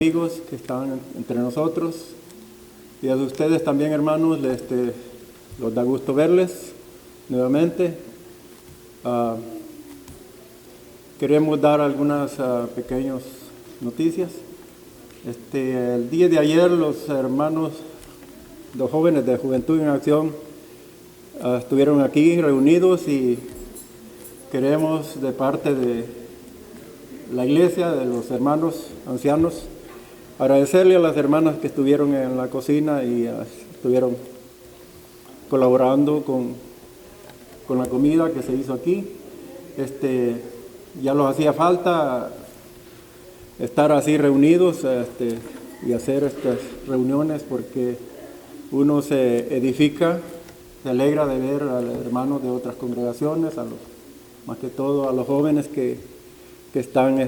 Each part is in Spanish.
Amigos que están entre nosotros, y a ustedes también, hermanos, los da gusto verles nuevamente. Queremos dar algunas pequeñas noticias. El día de ayer los hermanos, los jóvenes de Juventud en Acción estuvieron aquí reunidos, y queremos, de parte de la iglesia, de los hermanos ancianos, agradecerle a las hermanas que estuvieron en la cocina y estuvieron colaborando con la comida que se hizo aquí. Ya los hacía falta estar así reunidos y hacer estas reuniones, porque uno se edifica, se alegra de ver a los hermanos de otras congregaciones, más que todo a los jóvenes que están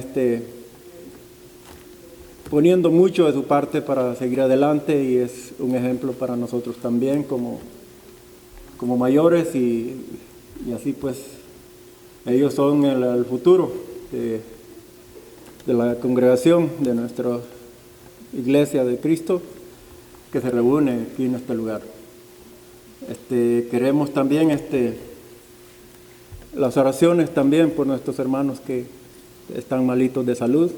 poniendo mucho de su parte para seguir adelante, y es un ejemplo para nosotros también como mayores, y así pues ellos son el futuro de la congregación, de nuestra iglesia de Cristo que se reúne aquí en este lugar. Queremos también las oraciones también por nuestros hermanos que están malitos de salud.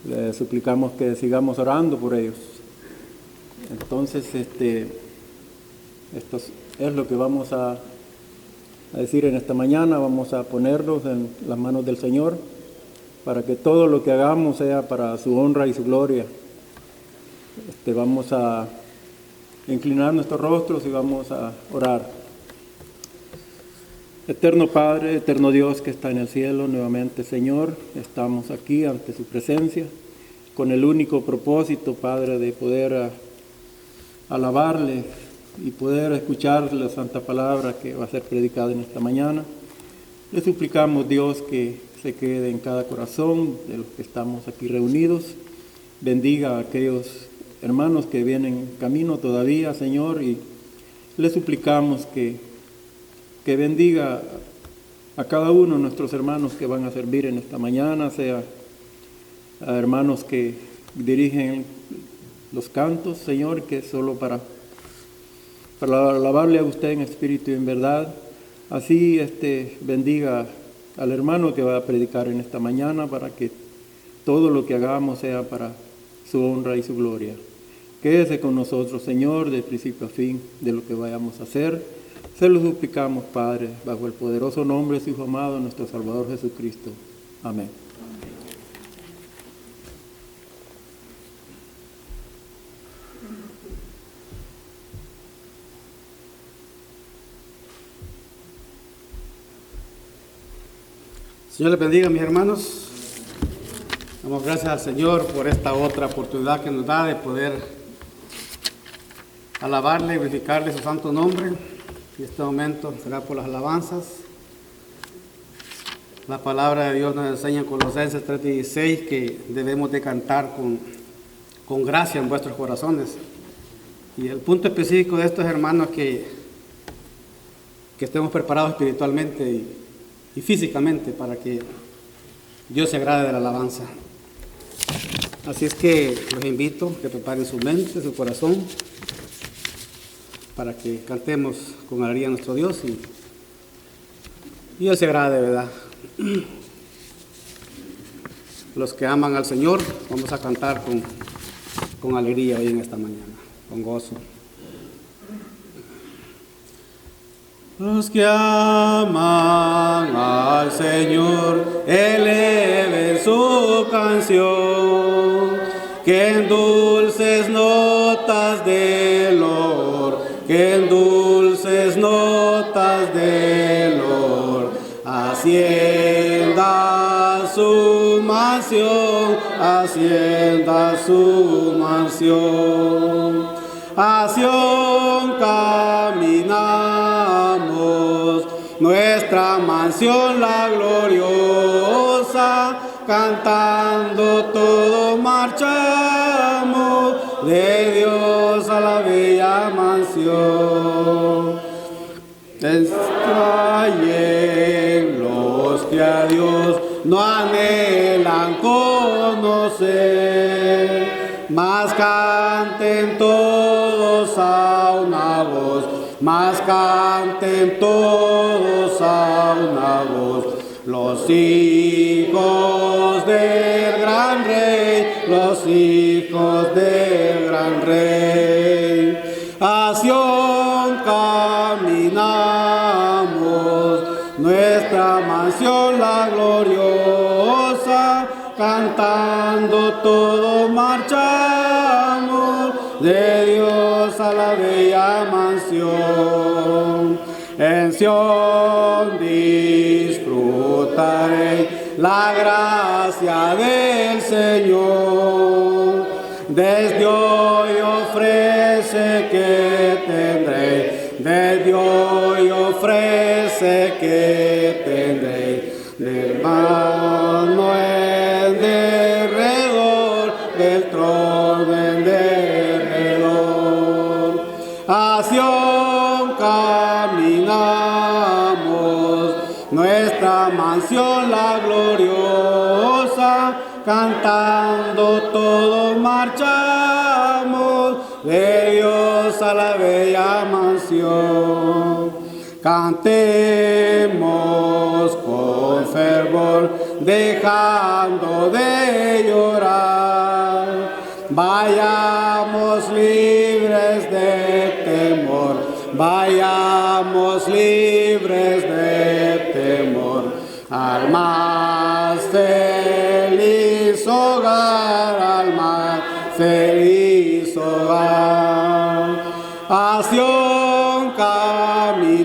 Les suplicamos que sigamos orando por ellos. Entonces, esto es lo que vamos a decir en esta mañana. Vamos a ponerlos en las manos del Señor, para que todo lo que hagamos sea para su honra y su gloria. Vamos a inclinar nuestros rostros y vamos a orar. Eterno Padre, eterno Dios que está en el cielo, nuevamente, Señor, estamos aquí ante su presencia con el único propósito, Padre, de poder alabarle y poder escuchar la santa palabra que va a ser predicada en esta mañana. Le suplicamos, Dios, que se quede en cada corazón de los que estamos aquí reunidos. Bendiga a aquellos hermanos que vienen camino todavía, Señor, y le suplicamos que bendiga a cada uno de nuestros hermanos que van a servir en esta mañana, sea a hermanos que dirigen los cantos, Señor, que es solo para alabarle a usted en espíritu y en verdad. Así bendiga al hermano que va a predicar en esta mañana, para que todo lo que hagamos sea para su honra y su gloria. Quédese con nosotros, Señor, de principio a fin de lo que vayamos a hacer. Se lo suplicamos, Padre, bajo el poderoso nombre de su Hijo amado, nuestro Salvador Jesucristo. Amén. Señor les bendiga, mis hermanos. Damos gracias al Señor por esta otra oportunidad que nos da de poder alabarle y glorificarle su santo nombre. Y este momento será por las alabanzas. La palabra de Dios nos enseña en Colosenses 3:16 que debemos de cantar con gracia en vuestros corazones. Y el punto específico de esto, hermanos, que estemos preparados espiritualmente y físicamente para que Dios se agrade de la alabanza. Así es que los invito a que preparen su mente, su corazón, para que cantemos con alegría a nuestro Dios y Dios se agrade, ¿verdad? Los que aman al Señor, vamos a cantar con alegría hoy en esta mañana, con gozo. Los que aman al Señor, eleven su canción, que en dulces notas de Lord, que en dulces notas de Lord, ascienda su mansión, ascienda su mansión. A Sión caminamos, nuestra mansión la gloriosa, cantando todo marchamos, de Dios a la bella mansión. Extraen los que a Dios no anhelan conocer, mas canten todos a una voz, mas canten todos a una voz. Los hijos del gran rey, los hijos del gran rey. A Sión caminamos, nuestra mansión la gloriosa, cantando todos marchamos, de Dios a la bella mansión. En Sión disfrutaré la gracia del Señor. Desde hoy ofrece que tendré, desde hoy ofrece que tendré, del mano en derredor, del trono en derredor. A Sión caminamos, nuestra mansión la gloriosa, cantando todos marchamos, de Dios a la bella mansión. Cantemos con fervor, dejando de llorar. Vayamos libres de temor, vayamos libres de temor, al más feliz hogar, al más feliz hogar. A Sión caminamos,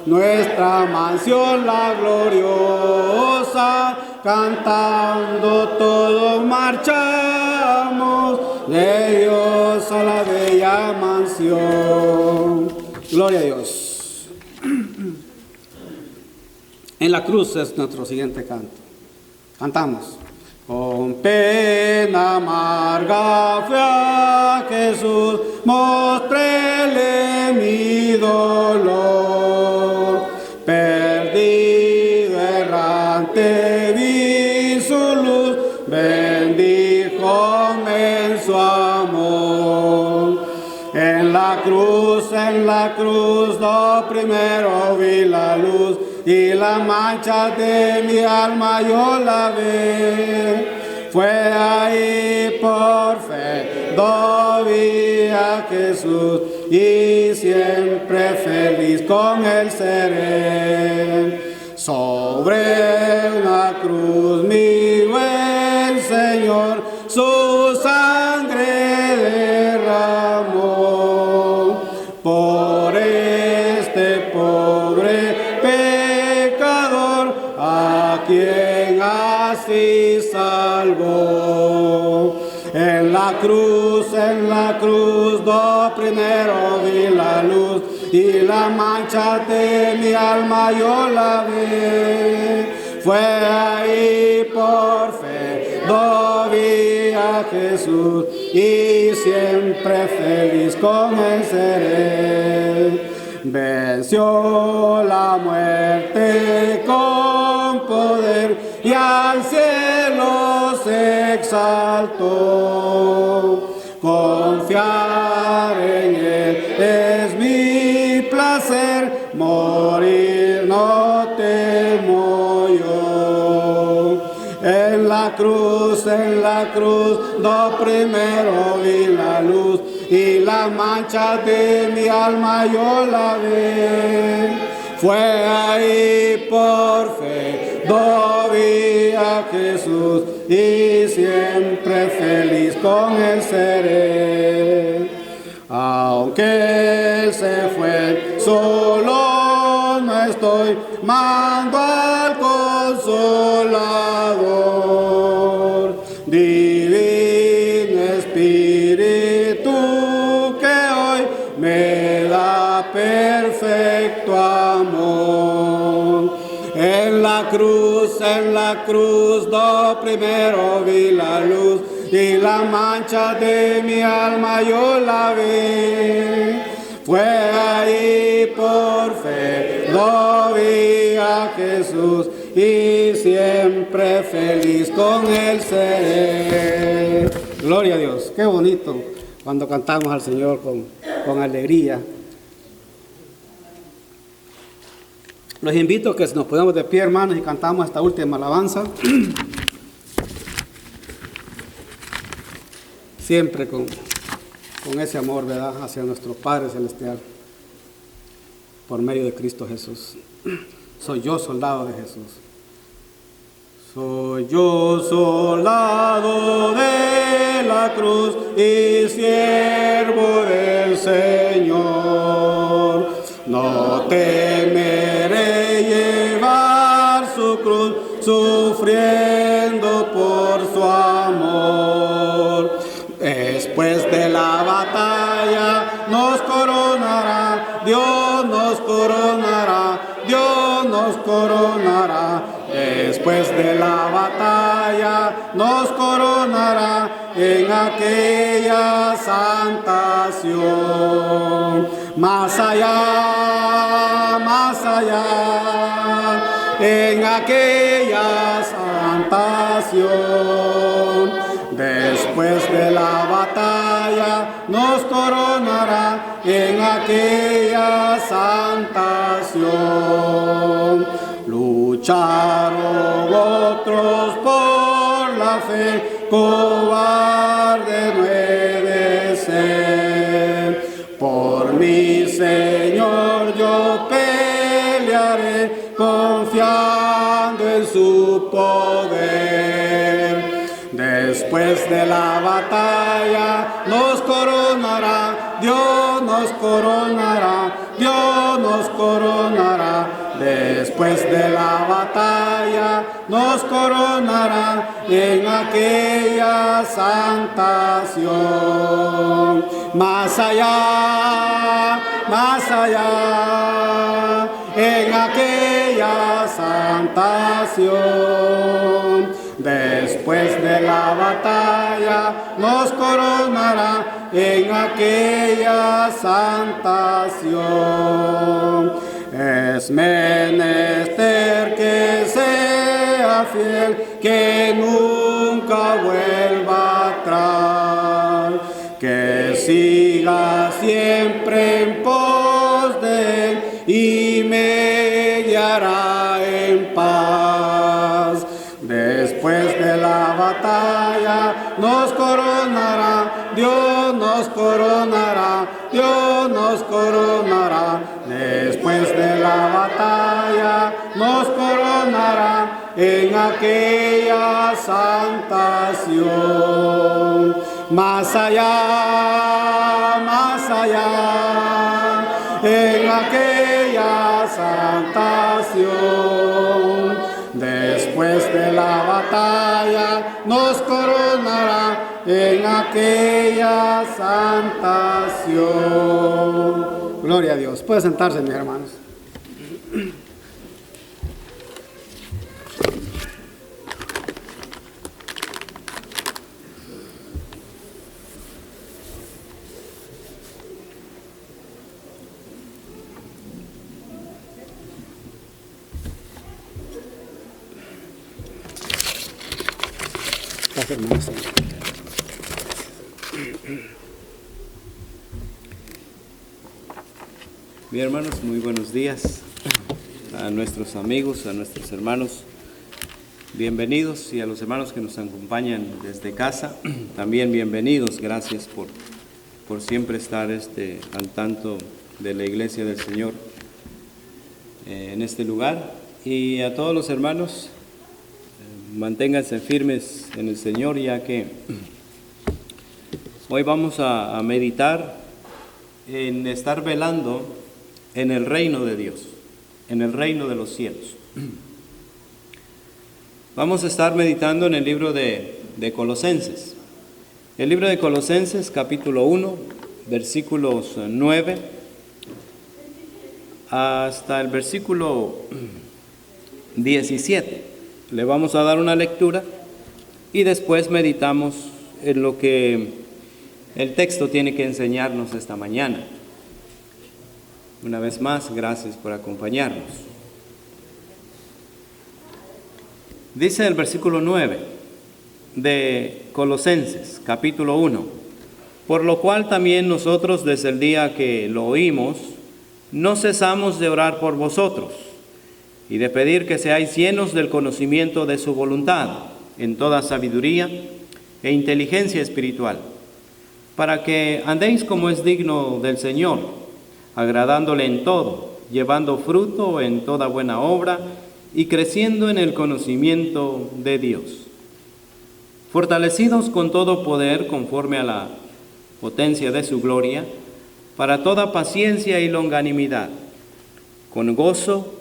nuestra mansión la gloriosa, cantando todos marchamos, de Dios a la bella mansión. Gloria a Dios. En la cruz es nuestro siguiente canto. Cantamos. Con pena amarga fue a Jesús, mostréle mi dolor. Perdido, errante, vi su luz, bendíjome en su amor. En la cruz, lo primero vi la luz, y la mancha de mi alma yo la vi. Fue ahí por fe, vi a Jesús, y siempre feliz con él seré. Sobre una cruz mi buen Señor su sangre derramó. Por este pobre pecador, a quien así salvó. En la cruz, do primero vi la luz, y la mancha de mi alma yo la vi. Fue ahí por fe, vi a Jesús, y siempre feliz con él seré. Venció la muerte con poder, y al cielo se exaltó. Confiar en él es mi placer, morir no temo yo. En la cruz, do primero vi la luz, y la mancha de mi alma yo la vi. Fue ahí por fe, vi a Jesús, y siempre feliz con él seré. Aunque él se fue, solo no estoy, mando al Consolador. Divino Espíritu que hoy me da perfecto amor. En la cruz, do primero vi la luz, y la mancha de mi alma yo la vi. Fue ahí por fe, vi a Jesús, y siempre feliz con él seré. Gloria a Dios. Qué bonito cuando cantamos al Señor con alegría. Los invito a que nos ponemos de pie, hermanos, y cantamos esta última alabanza. Siempre con ese amor, ¿verdad?, hacia nuestro Padre Celestial, por medio de Cristo Jesús. Soy yo soldado de Jesús. Soy yo soldado de la cruz y siervo del Señor. No temeré llevar su cruz, sufriendo por su amor. Después de la batalla nos coronará, Dios nos coronará, Dios nos coronará. Después de la batalla nos coronará en aquella santa Sión. Más allá, en aquella santa Sión. Después de la batalla nos coronará en aquella santa Sión. Lucharon otros por la fe, cobarde no he de ser. Por mi Señor yo pelearé, confiando en su poder. Después de la batalla nos coronará, Dios nos coronará, Dios nos coronará. Después de la batalla nos coronará en aquella santa Sión. Más allá, en aquella santa Sión. Después de la batalla nos coronará en aquella santa Sión. Es menester que sea fiel, que nunca vuelva atrás, que siga siempre en pos de él y me guiará en paz. Después de la batalla nos coronará, Dios nos coronará, Dios nos coronará. Después de la batalla nos coronará en aquella santa Sión. Más allá, en aquella santa Sión. Después de la batalla nos coronará en aquella santa Sión. Gloria a Dios. Puede sentarse, mis hermanos. Gracias, hermanos. Bien, hermanos, muy buenos días a nuestros amigos, a nuestros hermanos. Bienvenidos, y a los hermanos que nos acompañan desde casa, también bienvenidos. Gracias por siempre estar al tanto de la Iglesia del Señor en este lugar. Y a todos los hermanos, manténganse firmes en el Señor, ya que hoy vamos a meditar en estar velando en el reino de Dios, en el reino de los cielos. Vamos a estar meditando en el libro de Colosenses. El libro de Colosenses, capítulo 1, versículos 9 hasta el versículo 17. Le vamos a dar una lectura y después meditamos en lo que el texto tiene que enseñarnos esta mañana. Una vez más, gracias por acompañarnos. Dice el versículo 9: de Colosenses, capítulo 1. Por lo cual también nosotros desde el día que lo oímos, no cesamos de orar por vosotros y de pedir que seáis llenos del conocimiento de su voluntad, en toda sabiduría e inteligencia espiritual, para que andéis como es digno del Señor, agradándole en todo, llevando fruto en toda buena obra y creciendo en el conocimiento de Dios, fortalecidos con todo poder conforme a la potencia de su gloria, para toda paciencia y longanimidad, con gozo,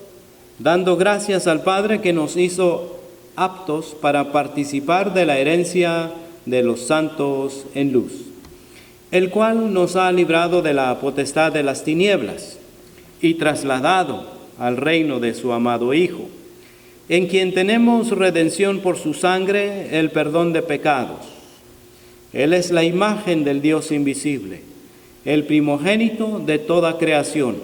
dando gracias al Padre que nos hizo aptos para participar de la herencia de los santos en luz, el cual nos ha librado de la potestad de las tinieblas y trasladado al reino de su amado Hijo, en quien tenemos redención por su sangre, el perdón de pecados. Él es la imagen del Dios invisible, el primogénito de toda creación,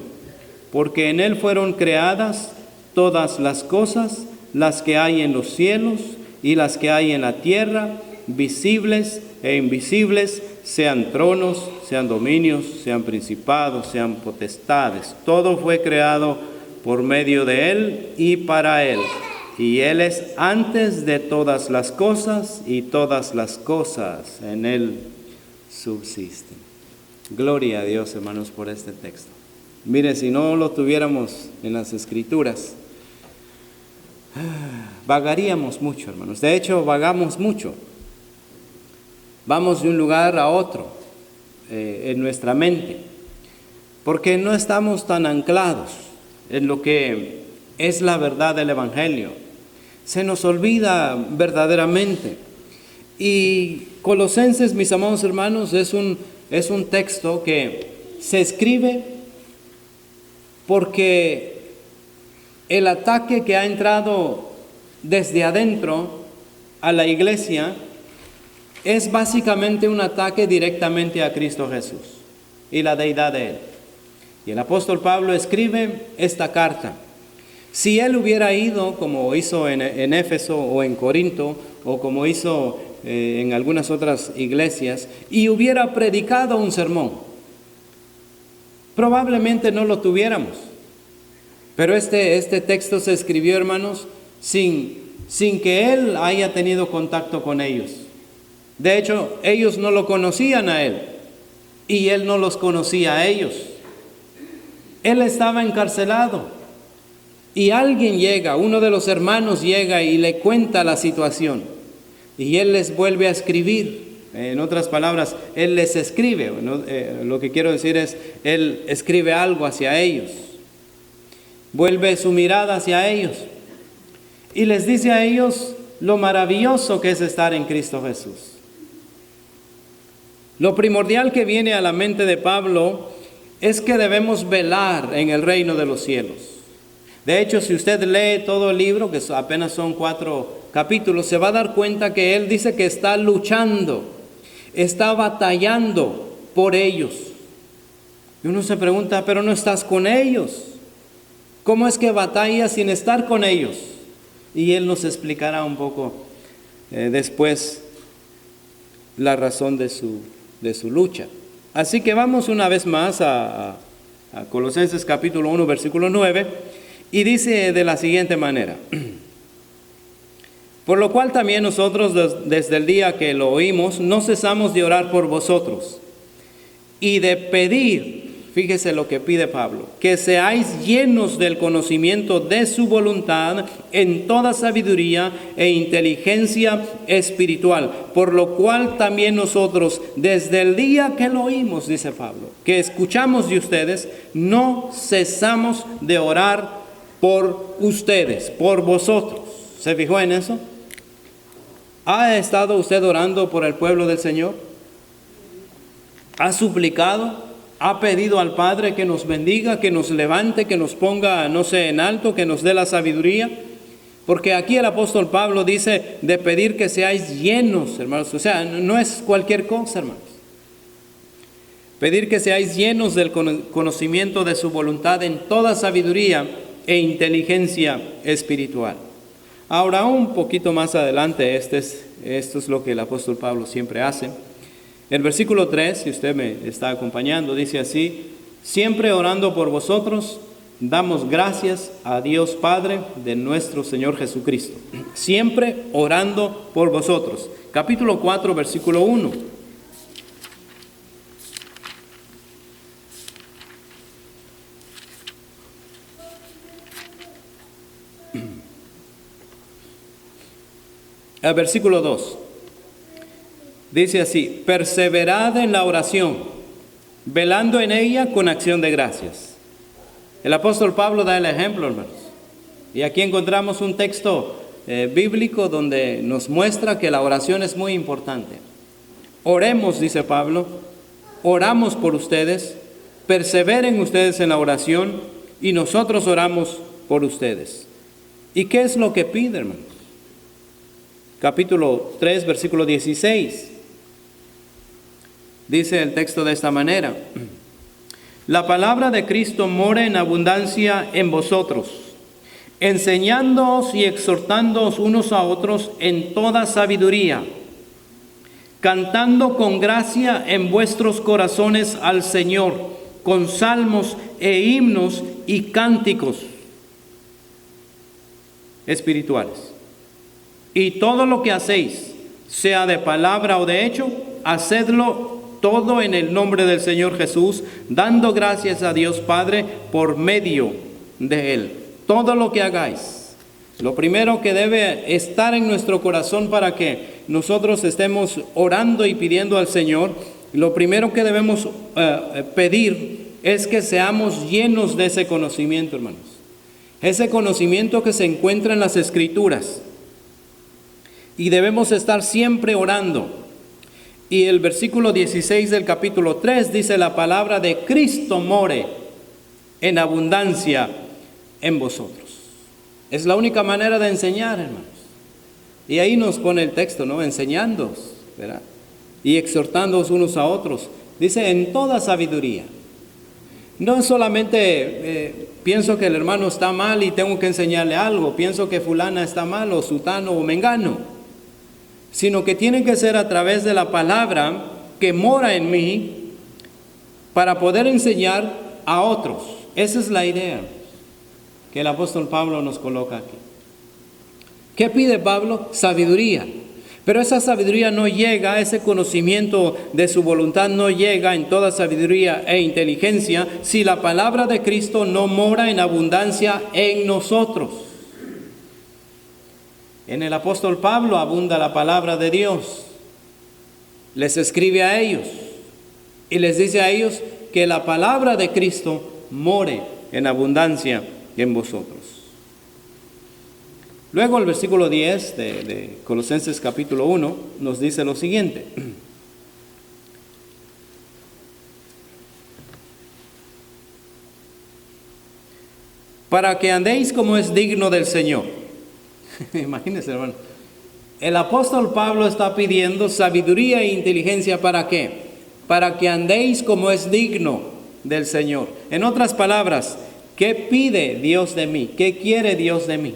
porque en Él fueron creadas todas las cosas, las que hay en los cielos y las que hay en la tierra, visibles e invisibles, sean tronos, sean dominios, sean principados, sean potestades. Todo fue creado por medio de Él y para Él. Y Él es antes de todas las cosas, y todas las cosas en Él subsisten. Gloria a Dios, hermanos, por este texto. Mire, si no lo tuviéramos en las Escrituras, vagaríamos mucho, hermanos. De hecho, vagamos mucho. Vamos de un lugar a otro en nuestra mente, porque no estamos tan anclados en lo que es la verdad del Evangelio. Se nos olvida verdaderamente. Y Colosenses, mis amados hermanos, es un texto que se escribe porque el ataque que ha entrado desde adentro a la iglesia es básicamente un ataque directamente a Cristo Jesús y la deidad de Él. Y el apóstol Pablo escribe esta carta. Si él hubiera ido, como hizo en Éfeso o en Corinto, o como hizo en algunas otras iglesias, y hubiera predicado un sermón, probablemente no lo tuviéramos. Pero este texto se escribió, hermanos, sin que él haya tenido contacto con ellos. De hecho, ellos no lo conocían a él, y él no los conocía a ellos. Él estaba encarcelado. Y alguien llega, uno de los hermanos llega y le cuenta la situación. Y él les vuelve a escribir. En otras palabras, él les escribe. Lo que quiero decir es, él escribe algo hacia ellos. Vuelve su mirada hacia ellos. Y les dice a ellos lo maravilloso que es estar en Cristo Jesús. Lo primordial que viene a la mente de Pablo es que debemos velar en el reino de los cielos. De hecho, si usted lee todo el libro, que apenas son 4 capítulos, se va a dar cuenta que él dice que está luchando, está batallando por ellos. Y uno se pregunta, pero no estás con ellos. ¿Cómo es que batallas sin estar con ellos? Y él nos explicará un poco después la razón de su lucha. Así que vamos una vez más a Colosenses capítulo 1, versículo 9. Y dice de la siguiente manera: por lo cual también nosotros desde el día que lo oímos no cesamos de orar por vosotros y de pedir, fíjese lo que pide Pablo, que seáis llenos del conocimiento de su voluntad en toda sabiduría e inteligencia espiritual, por lo cual también nosotros desde el día que lo oímos, dice Pablo, que escuchamos de ustedes, no cesamos de orar por ustedes, por vosotros. ¿Se fijó en eso? ¿Ha estado usted orando por el pueblo del Señor? ¿Ha suplicado? ¿Ha pedido al Padre que nos bendiga, que nos levante, que nos ponga, no sé, en alto, que nos dé la sabiduría? Porque aquí el apóstol Pablo dice de pedir que seáis llenos, hermanos. O sea, no es cualquier cosa, hermanos. Pedir que seáis llenos del conocimiento de su voluntad en toda sabiduría e inteligencia espiritual. Ahora, un poquito más adelante, este es Esto es lo que el apóstol Pablo siempre hace. El versículo 3, si usted me está acompañando, dice así: siempre orando por vosotros, damos gracias a Dios Padre de nuestro Señor Jesucristo. Siempre orando por vosotros. Capítulo 4, versículo 1. El versículo 2. Dice así: perseverad en la oración, velando en ella con acción de gracias. El apóstol Pablo da el ejemplo, hermanos. Y aquí encontramos un texto bíblico donde nos muestra que la oración es muy importante. Oremos, dice Pablo, oramos por ustedes, perseveren ustedes en la oración y nosotros oramos por ustedes. ¿Y qué es lo que pide, hermanos? Capítulo 3, versículo 16. Dice el texto de esta manera: la palabra de Cristo mora en abundancia en vosotros, enseñándoos y exhortándoos unos a otros en toda sabiduría, cantando con gracia en vuestros corazones al Señor, con salmos e himnos y cánticos espirituales. Y todo lo que hacéis, sea de palabra o de hecho, hacedlo todo en el nombre del Señor Jesús, dando gracias a Dios Padre por medio de Él. Todo lo que hagáis, lo primero que debe estar en nuestro corazón para que nosotros estemos orando y pidiendo al Señor, lo primero que debemos pedir es que seamos llenos de ese conocimiento, hermanos. Ese conocimiento que se encuentra en las Escrituras. Y debemos estar siempre orando. Y el versículo 16 del capítulo 3 dice: la palabra de Cristo more en abundancia en vosotros. Es la única manera de enseñar, hermanos. Y ahí nos pone el texto, ¿no? Enseñándoos, ¿verdad? Y exhortándoos unos a otros. Dice: en toda sabiduría. No solamente pienso que el hermano está mal y tengo que enseñarle algo. Pienso que fulana está mal o sutano o mengano. Sino que tiene que ser a través de la palabra que mora en mí para poder enseñar a otros. Esa es la idea que el apóstol Pablo nos coloca aquí. ¿Qué pide Pablo? Sabiduría. Pero esa sabiduría no llega, ese conocimiento de su voluntad no llega en toda sabiduría e inteligencia si la palabra de Cristo no mora en abundancia en nosotros. En el apóstol Pablo abunda la palabra de Dios. Les escribe a ellos y les dice a ellos que la palabra de Cristo more en abundancia en vosotros. Luego el versículo 10 de Colosenses capítulo 1 nos dice lo siguiente: para que andéis como es digno del Señor. Imagínense, hermano. El apóstol Pablo está pidiendo sabiduría e inteligencia. ¿Para qué? Para que andéis como es digno del Señor. En otras palabras, ¿qué pide Dios de mí? ¿Qué quiere Dios de mí?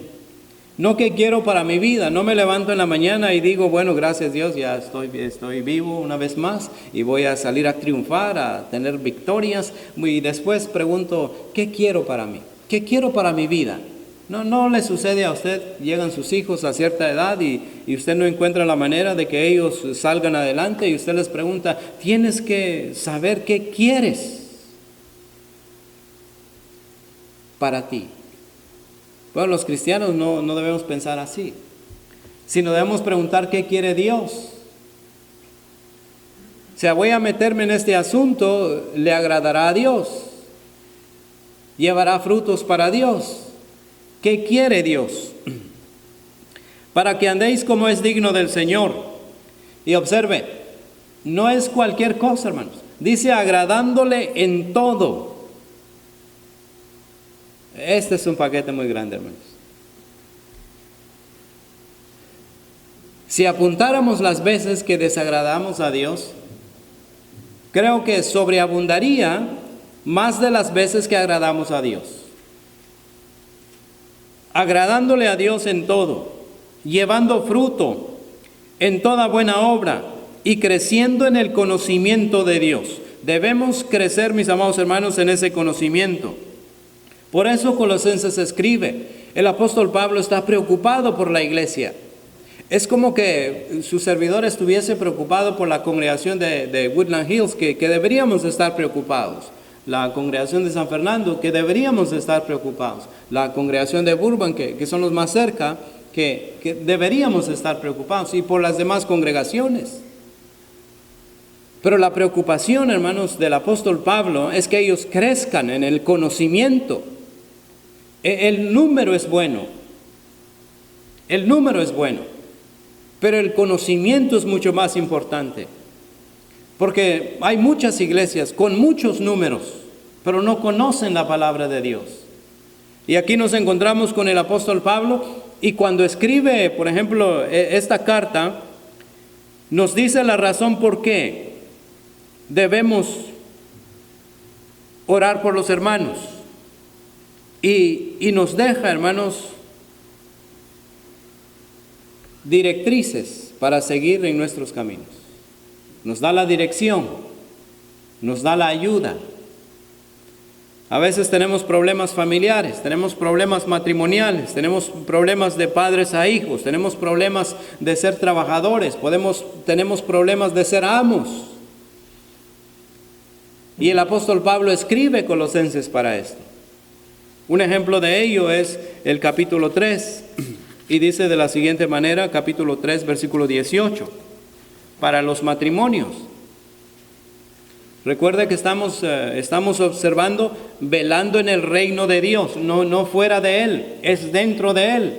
No qué quiero para mi vida. No me levanto en la mañana y digo, bueno, gracias Dios, ya estoy vivo una vez más y voy a salir a triunfar, a tener victorias. Y después pregunto, ¿qué quiero para mí? ¿Qué quiero para mi vida? No le sucede a usted, llegan sus hijos a cierta edad y usted no encuentra la manera de que ellos salgan adelante y usted les pregunta, tienes que saber qué quieres para ti. Bueno, los cristianos no debemos pensar así, sino debemos preguntar qué quiere Dios. O sea, voy a meterme en este asunto, ¿le agradará a Dios? ¿Llevará frutos para Dios? ¿Qué quiere Dios? Para que andéis como es digno del Señor. Y observe, no es cualquier cosa, hermanos. Dice agradándole en todo. Este es un paquete muy grande, hermanos. Si apuntáramos las veces que desagradamos a Dios, creo que sobreabundaría más de las veces que agradamos a Dios. Agradándole a Dios en todo, llevando fruto, en toda buena obra y creciendo en el conocimiento de Dios. Debemos crecer, mis amados hermanos, en ese conocimiento. Por eso Colosenses escribe, el apóstol Pablo está preocupado por la iglesia. Es como que su servidor estuviese preocupado por la congregación de Woodland Hills, que deberíamos de estar preocupados. La congregación de San Fernando, que deberíamos de estar preocupados. La congregación de Burbank, que son los más cerca, que deberíamos de estar preocupados. Y por las demás congregaciones. Pero la preocupación, hermanos, del apóstol Pablo es que ellos crezcan en el conocimiento. El número es bueno. El número es bueno. Pero el conocimiento es mucho más importante. Porque hay muchas iglesias con muchos números, pero no conocen la palabra de Dios. Y aquí nos encontramos con el apóstol Pablo, y cuando escribe, por ejemplo, esta carta, nos dice la razón por qué debemos orar por los hermanos. Y nos deja, hermanos, directrices para seguir en nuestros caminos. Nos da la dirección, nos da la ayuda. A veces tenemos problemas familiares, tenemos problemas matrimoniales, tenemos problemas de padres a hijos, tenemos problemas de ser trabajadores, tenemos problemas de ser amos. Y el apóstol Pablo escribe Colosenses para esto. Un ejemplo de ello es el capítulo 3, y dice de la siguiente manera, capítulo 3, versículo 18, para los matrimonios. Recuerda que estamos observando, velando en el reino de Dios, no fuera de Él, es dentro de Él.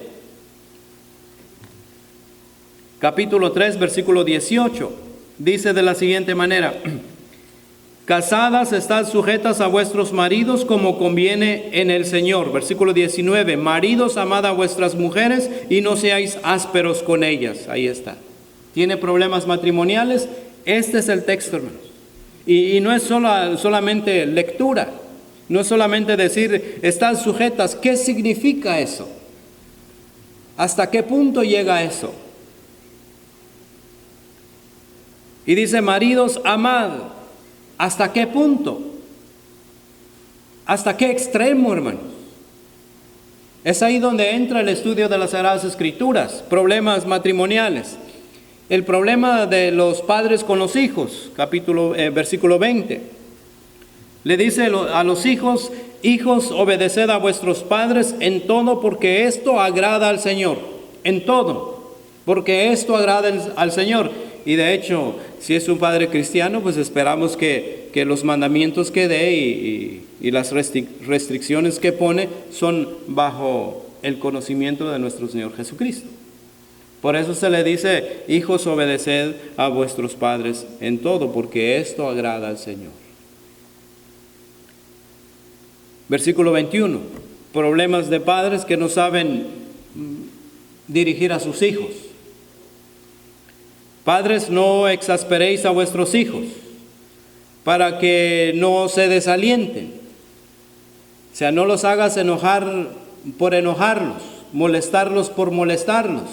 Capítulo 3, versículo 18, dice de la siguiente manera: casadas, estad sujetas a vuestros maridos como conviene en el Señor. Versículo 19, maridos, amad a vuestras mujeres y no seáis ásperos con ellas. Ahí está. ¿Tiene problemas matrimoniales? Este es el texto, hermanos. Y no es solamente lectura, no es solamente decir, están sujetas. ¿Qué significa eso? ¿Hasta qué punto llega eso? Y dice, maridos, amad. ¿Hasta qué punto? ¿Hasta qué extremo, hermanos? Es ahí donde entra el estudio de las Sagradas Escrituras, problemas matrimoniales. El problema de los padres con los hijos, versículo 20. Le dice a los hijos, hijos, obedeced a vuestros padres en todo, porque esto agrada al Señor. En todo, porque esto agrada al Señor. Y de hecho, si es un padre cristiano, pues esperamos que los mandamientos que dé y las restricciones que pone son bajo el conocimiento de nuestro Señor Jesucristo. Por eso se le dice, hijos, obedeced a vuestros padres en todo, porque esto agrada al Señor. Versículo 21, problemas de padres que no saben dirigir a sus hijos. Padres, no exasperéis a vuestros hijos, para que no se desalienten. O sea, no los hagas enojar por enojarlos, molestarlos por molestarlos.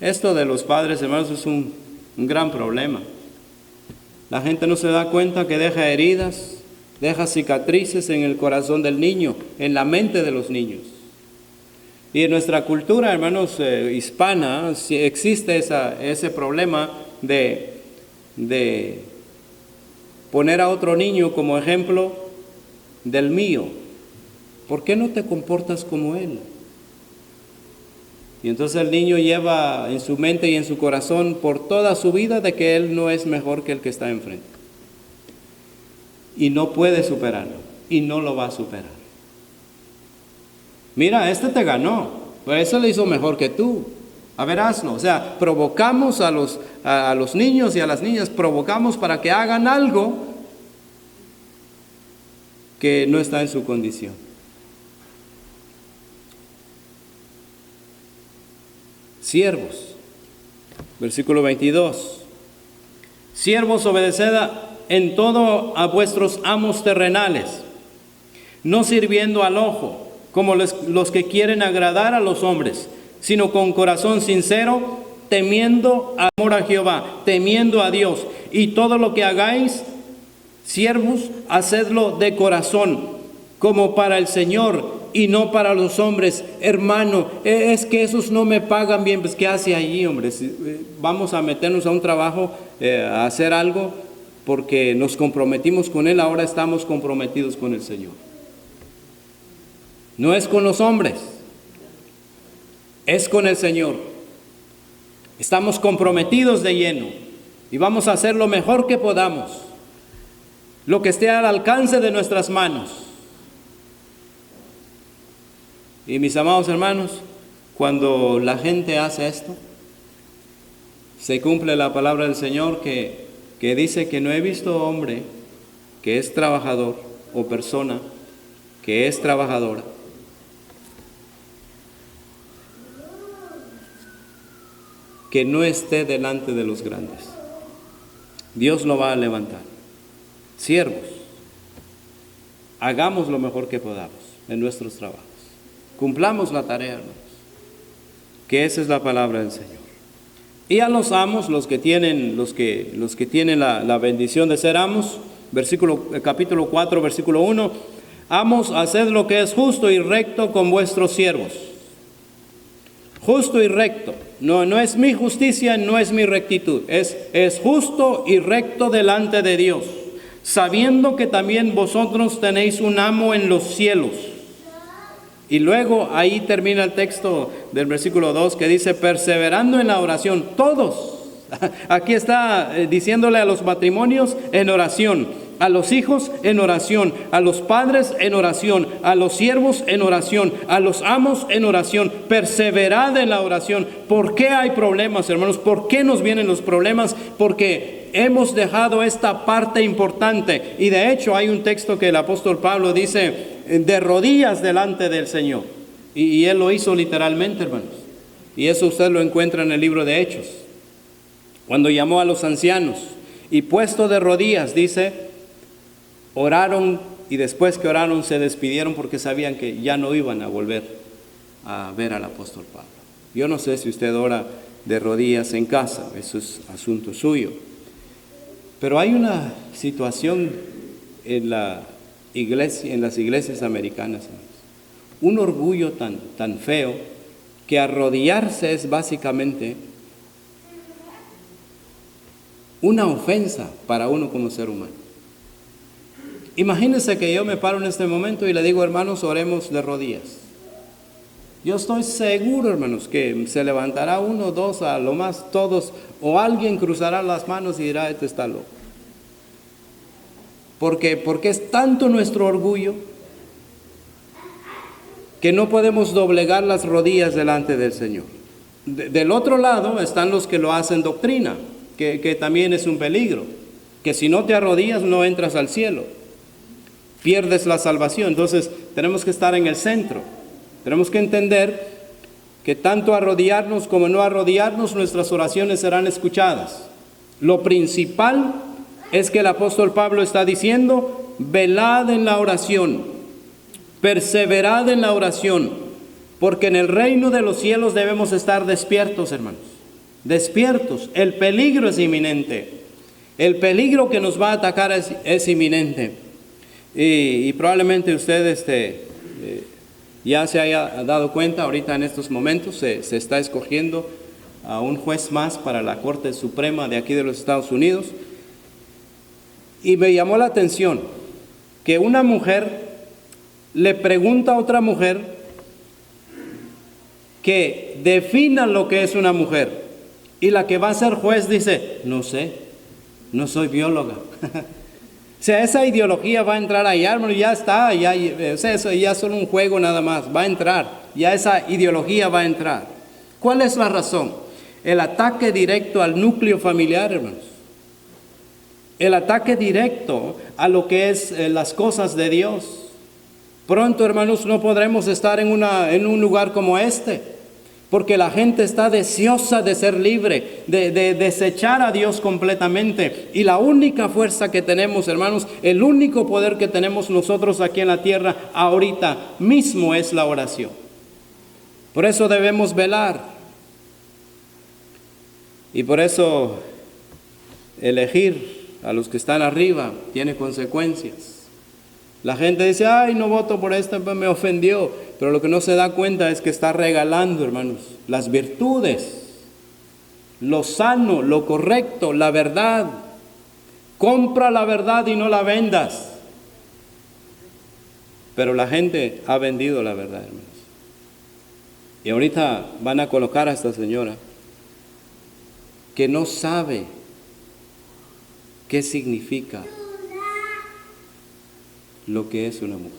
Esto de los padres, hermanos, es un gran problema. La gente no se da cuenta que deja heridas, deja cicatrices en el corazón del niño, en la mente de los niños. Y en nuestra cultura, hermanos, hispana, sí existe ese problema de poner a otro niño como ejemplo del mío. ¿Por qué no te comportas como él? Y entonces el niño lleva en su mente y en su corazón por toda su vida de que él no es mejor que el que está enfrente. Y no puede superarlo, y no lo va a superar. Mira, este te ganó, pero ese le hizo mejor que tú. A ver, hazlo. O sea, provocamos a los niños y a las niñas, provocamos para que hagan algo que no está en su condición. Siervos, versículo 22. Siervos, obedeced en todo a vuestros amos terrenales, no sirviendo al ojo, como los que quieren agradar a los hombres, sino con corazón sincero, temiendo amor a Jehová, temiendo a Dios. Y todo lo que hagáis, siervos, hacedlo de corazón, como para el Señor y no para los hombres. Hermano, es que esos no me pagan bien. Pues ¿qué hace allí, hombre? Vamos a meternos a un trabajo, a hacer algo, porque nos comprometimos con Él, ahora estamos comprometidos con el Señor. No es con los hombres, es con el Señor. Estamos comprometidos de lleno y vamos a hacer lo mejor que podamos, lo que esté al alcance de nuestras manos. Y mis amados hermanos, cuando la gente hace esto, se cumple la palabra del Señor que dice que no he visto hombre que es trabajador o persona que es trabajadora que no esté delante de los grandes. Dios lo va a levantar. Siervos, hagamos lo mejor que podamos en nuestros trabajos. Cumplamos la tarea, hermanos, que esa es la palabra del Señor. Y a los amos, los que tienen la bendición de ser amos, capítulo 4, versículo 1, amos, haced lo que es justo y recto con vuestros siervos. Justo y recto. No es mi justicia, no es mi rectitud. Es justo y recto delante de Dios, sabiendo que también vosotros tenéis un amo en los cielos. Y luego ahí termina el texto del versículo 2 que dice, perseverando en la oración, todos. Aquí está diciéndole a los matrimonios en oración, a los hijos en oración, a los padres en oración, a los siervos en oración, a los amos en oración. Perseverad en la oración. ¿Por qué hay problemas, hermanos? ¿Por qué nos vienen los problemas? Porque hemos dejado esta parte importante. Y de hecho hay un texto que el apóstol Pablo dice, de rodillas delante del Señor. Y él lo hizo literalmente, hermanos. Y eso usted lo encuentra en el libro de Hechos. Cuando llamó a los ancianos y puesto de rodillas, dice, oraron, y después que oraron se despidieron porque sabían que ya no iban a volver a ver al apóstol Pablo. Yo no sé si usted ora de rodillas en casa, eso es asunto suyo. Pero hay una situación en las iglesias americanas, un orgullo tan feo, que arrodillarse es básicamente una ofensa para uno como ser humano. Imagínense que yo me paro en este momento y le digo, hermanos, oremos de rodillas. Yo estoy seguro, hermanos, que se levantará uno, dos, a lo más todos, o alguien cruzará las manos y dirá, este está loco. Porque es tanto nuestro orgullo que no podemos doblegar las rodillas delante del Señor. Del otro lado están los que lo hacen doctrina, que también es un peligro, que si no te arrodillas no entras al cielo, pierdes la salvación. Entonces tenemos que estar en el centro, tenemos que entender que tanto arrodillarnos como no arrodillarnos, nuestras oraciones serán escuchadas. Lo principal es que el apóstol Pablo está diciendo, velad en la oración, perseverad en la oración, porque en el reino de los cielos debemos estar despiertos, hermanos, despiertos. El peligro es inminente, el peligro que nos va a atacar es inminente. Y probablemente usted ya se haya dado cuenta, ahorita en estos momentos se está escogiendo a un juez más para la Corte Suprema de aquí de los Estados Unidos. Y me llamó la atención que una mujer le pregunta a otra mujer que defina lo que es una mujer. Y la que va a ser juez dice, no sé, no soy bióloga. O sea, esa ideología va a entrar allá, hermano, ya está, eso ya es solo un juego nada más, va a entrar, ya esa ideología va a entrar. ¿Cuál es la razón? El ataque directo al núcleo familiar, hermanos. El ataque directo a lo que es las cosas de Dios. Pronto, hermanos, no podremos estar en un lugar como este, porque la gente está deseosa de ser libre, de desechar a Dios completamente. Y la única fuerza que tenemos, hermanos, el único poder que tenemos nosotros aquí en la tierra ahorita mismo es la oración. Por eso debemos velar. Y por eso elegir a los que están arriba tiene consecuencias. La gente dice, ay, no voto por esta, pues me ofendió. Pero lo que no se da cuenta es que está regalando, hermanos, las virtudes, lo sano, lo correcto, la verdad. Compra la verdad y no la vendas. Pero la gente ha vendido la verdad, hermanos. Y ahorita van a colocar a esta señora que no sabe qué significa lo que es una mujer.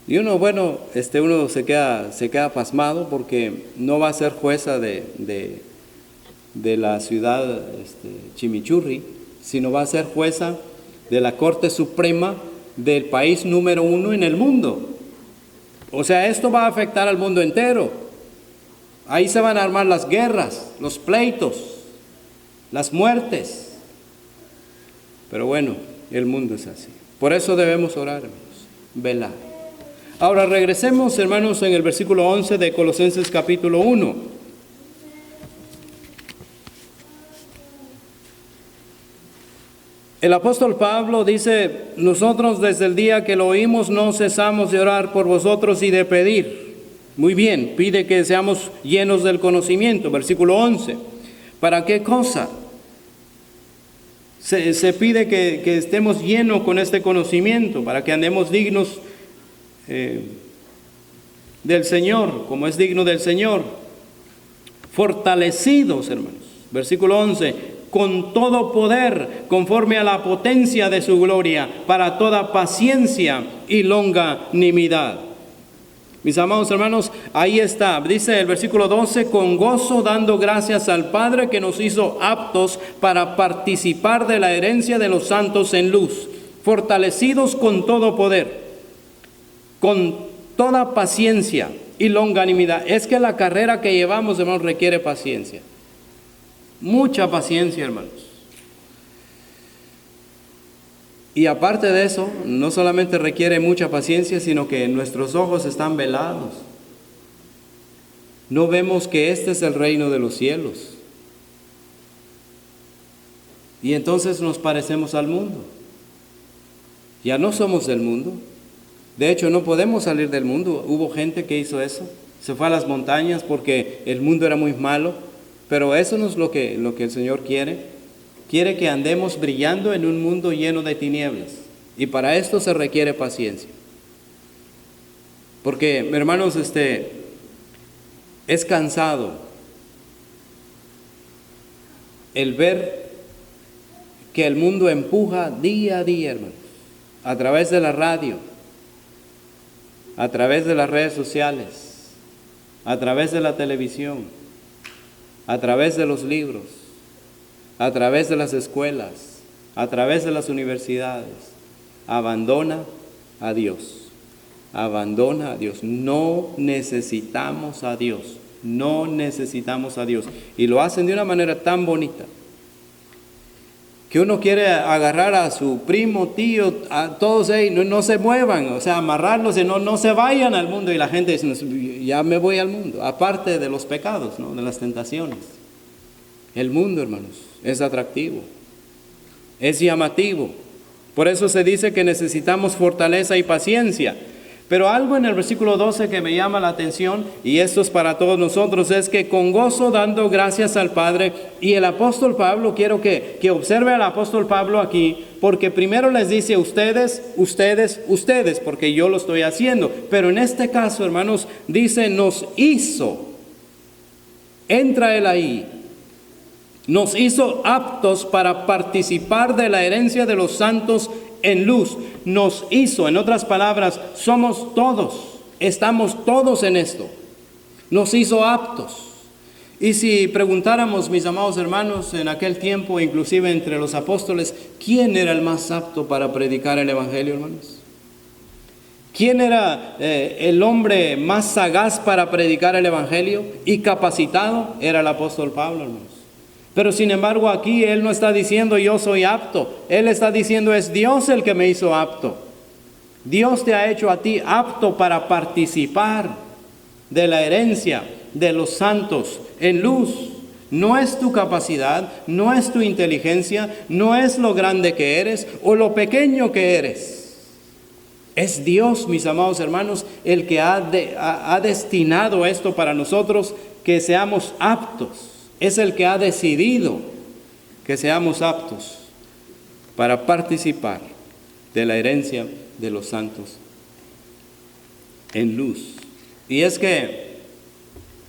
Y uno, bueno, uno se queda pasmado porque no va a ser jueza de la ciudad Chimichurri, sino va a ser jueza de la Corte Suprema del país número 1 en el mundo. O sea, esto va a afectar al mundo entero. Ahí se van a armar las guerras, los pleitos, las muertes. Pero bueno, el mundo es así. Por eso debemos orar, hermanos, velar. Ahora regresemos, hermanos, en el versículo 11 de Colosenses capítulo 1. El apóstol Pablo dice, nosotros desde el día que lo oímos no cesamos de orar por vosotros y de pedir. Muy bien, pide que seamos llenos del conocimiento, versículo 11. ¿Para qué cosa? Se pide que estemos llenos con este conocimiento, para que andemos dignos del Señor, como es digno del Señor. Fortalecidos, hermanos. Versículo 11. Con todo poder, conforme a la potencia de su gloria, para toda paciencia y longanimidad. Mis amados hermanos, ahí está, dice el versículo 12, con gozo dando gracias al Padre que nos hizo aptos para participar de la herencia de los santos en luz, fortalecidos con todo poder, con toda paciencia y longanimidad. Es que la carrera que llevamos, hermanos, requiere paciencia. Mucha paciencia, hermanos. Y aparte de eso, no solamente requiere mucha paciencia, sino que nuestros ojos están velados. No vemos que este es el reino de los cielos. Y entonces nos parecemos al mundo. Ya no somos del mundo. De hecho, no podemos salir del mundo. Hubo gente que hizo eso. Se fue a las montañas porque el mundo era muy malo. Pero eso no es lo que el Señor quiere. Quiere que andemos brillando en un mundo lleno de tinieblas. Y para esto se requiere paciencia. Porque, hermanos, es cansado el ver que el mundo empuja día a día, hermanos, a través de la radio, a través de las redes sociales, a través de la televisión, a través de los libros, a través de las escuelas, a través de las universidades. Abandona a Dios. Abandona a Dios. No necesitamos a Dios. No necesitamos a Dios. Y lo hacen de una manera tan bonita que uno quiere agarrar a su primo, tío, a todos ellos, no se muevan, o sea, amarrarlos y no se vayan al mundo. Y la gente dice, ya me voy al mundo, aparte de los pecados, ¿no? De las tentaciones. El mundo, hermanos, es atractivo, es llamativo. Por eso se dice que necesitamos fortaleza y paciencia. Pero algo en el versículo 12 que me llama la atención, y esto es para todos nosotros, es que con gozo dando gracias al Padre. Y el apóstol Pablo, quiero que observe al apóstol Pablo aquí, porque primero les dice ustedes, porque yo lo estoy haciendo. Pero en este caso, hermanos, dice nos hizo, entra él ahí, nos hizo aptos para participar de la herencia de los santos en luz. Nos hizo, en otras palabras, somos todos, estamos todos en esto. Nos hizo aptos. Y si preguntáramos, mis amados hermanos, en aquel tiempo, inclusive entre los apóstoles, ¿quién era el más apto para predicar el evangelio, hermanos? ¿Quién era el hombre más sagaz para predicar el evangelio y capacitado? Era el apóstol Pablo, hermanos. Pero sin embargo aquí él no está diciendo yo soy apto. Él está diciendo es Dios el que me hizo apto. Dios te ha hecho a ti apto para participar de la herencia de los santos en luz. No es tu capacidad, no es tu inteligencia, no es lo grande que eres o lo pequeño que eres. Es Dios, mis amados hermanos, el que ha destinado esto para nosotros, que seamos aptos. Es el que ha decidido que seamos aptos para participar de la herencia de los santos en luz. Y es que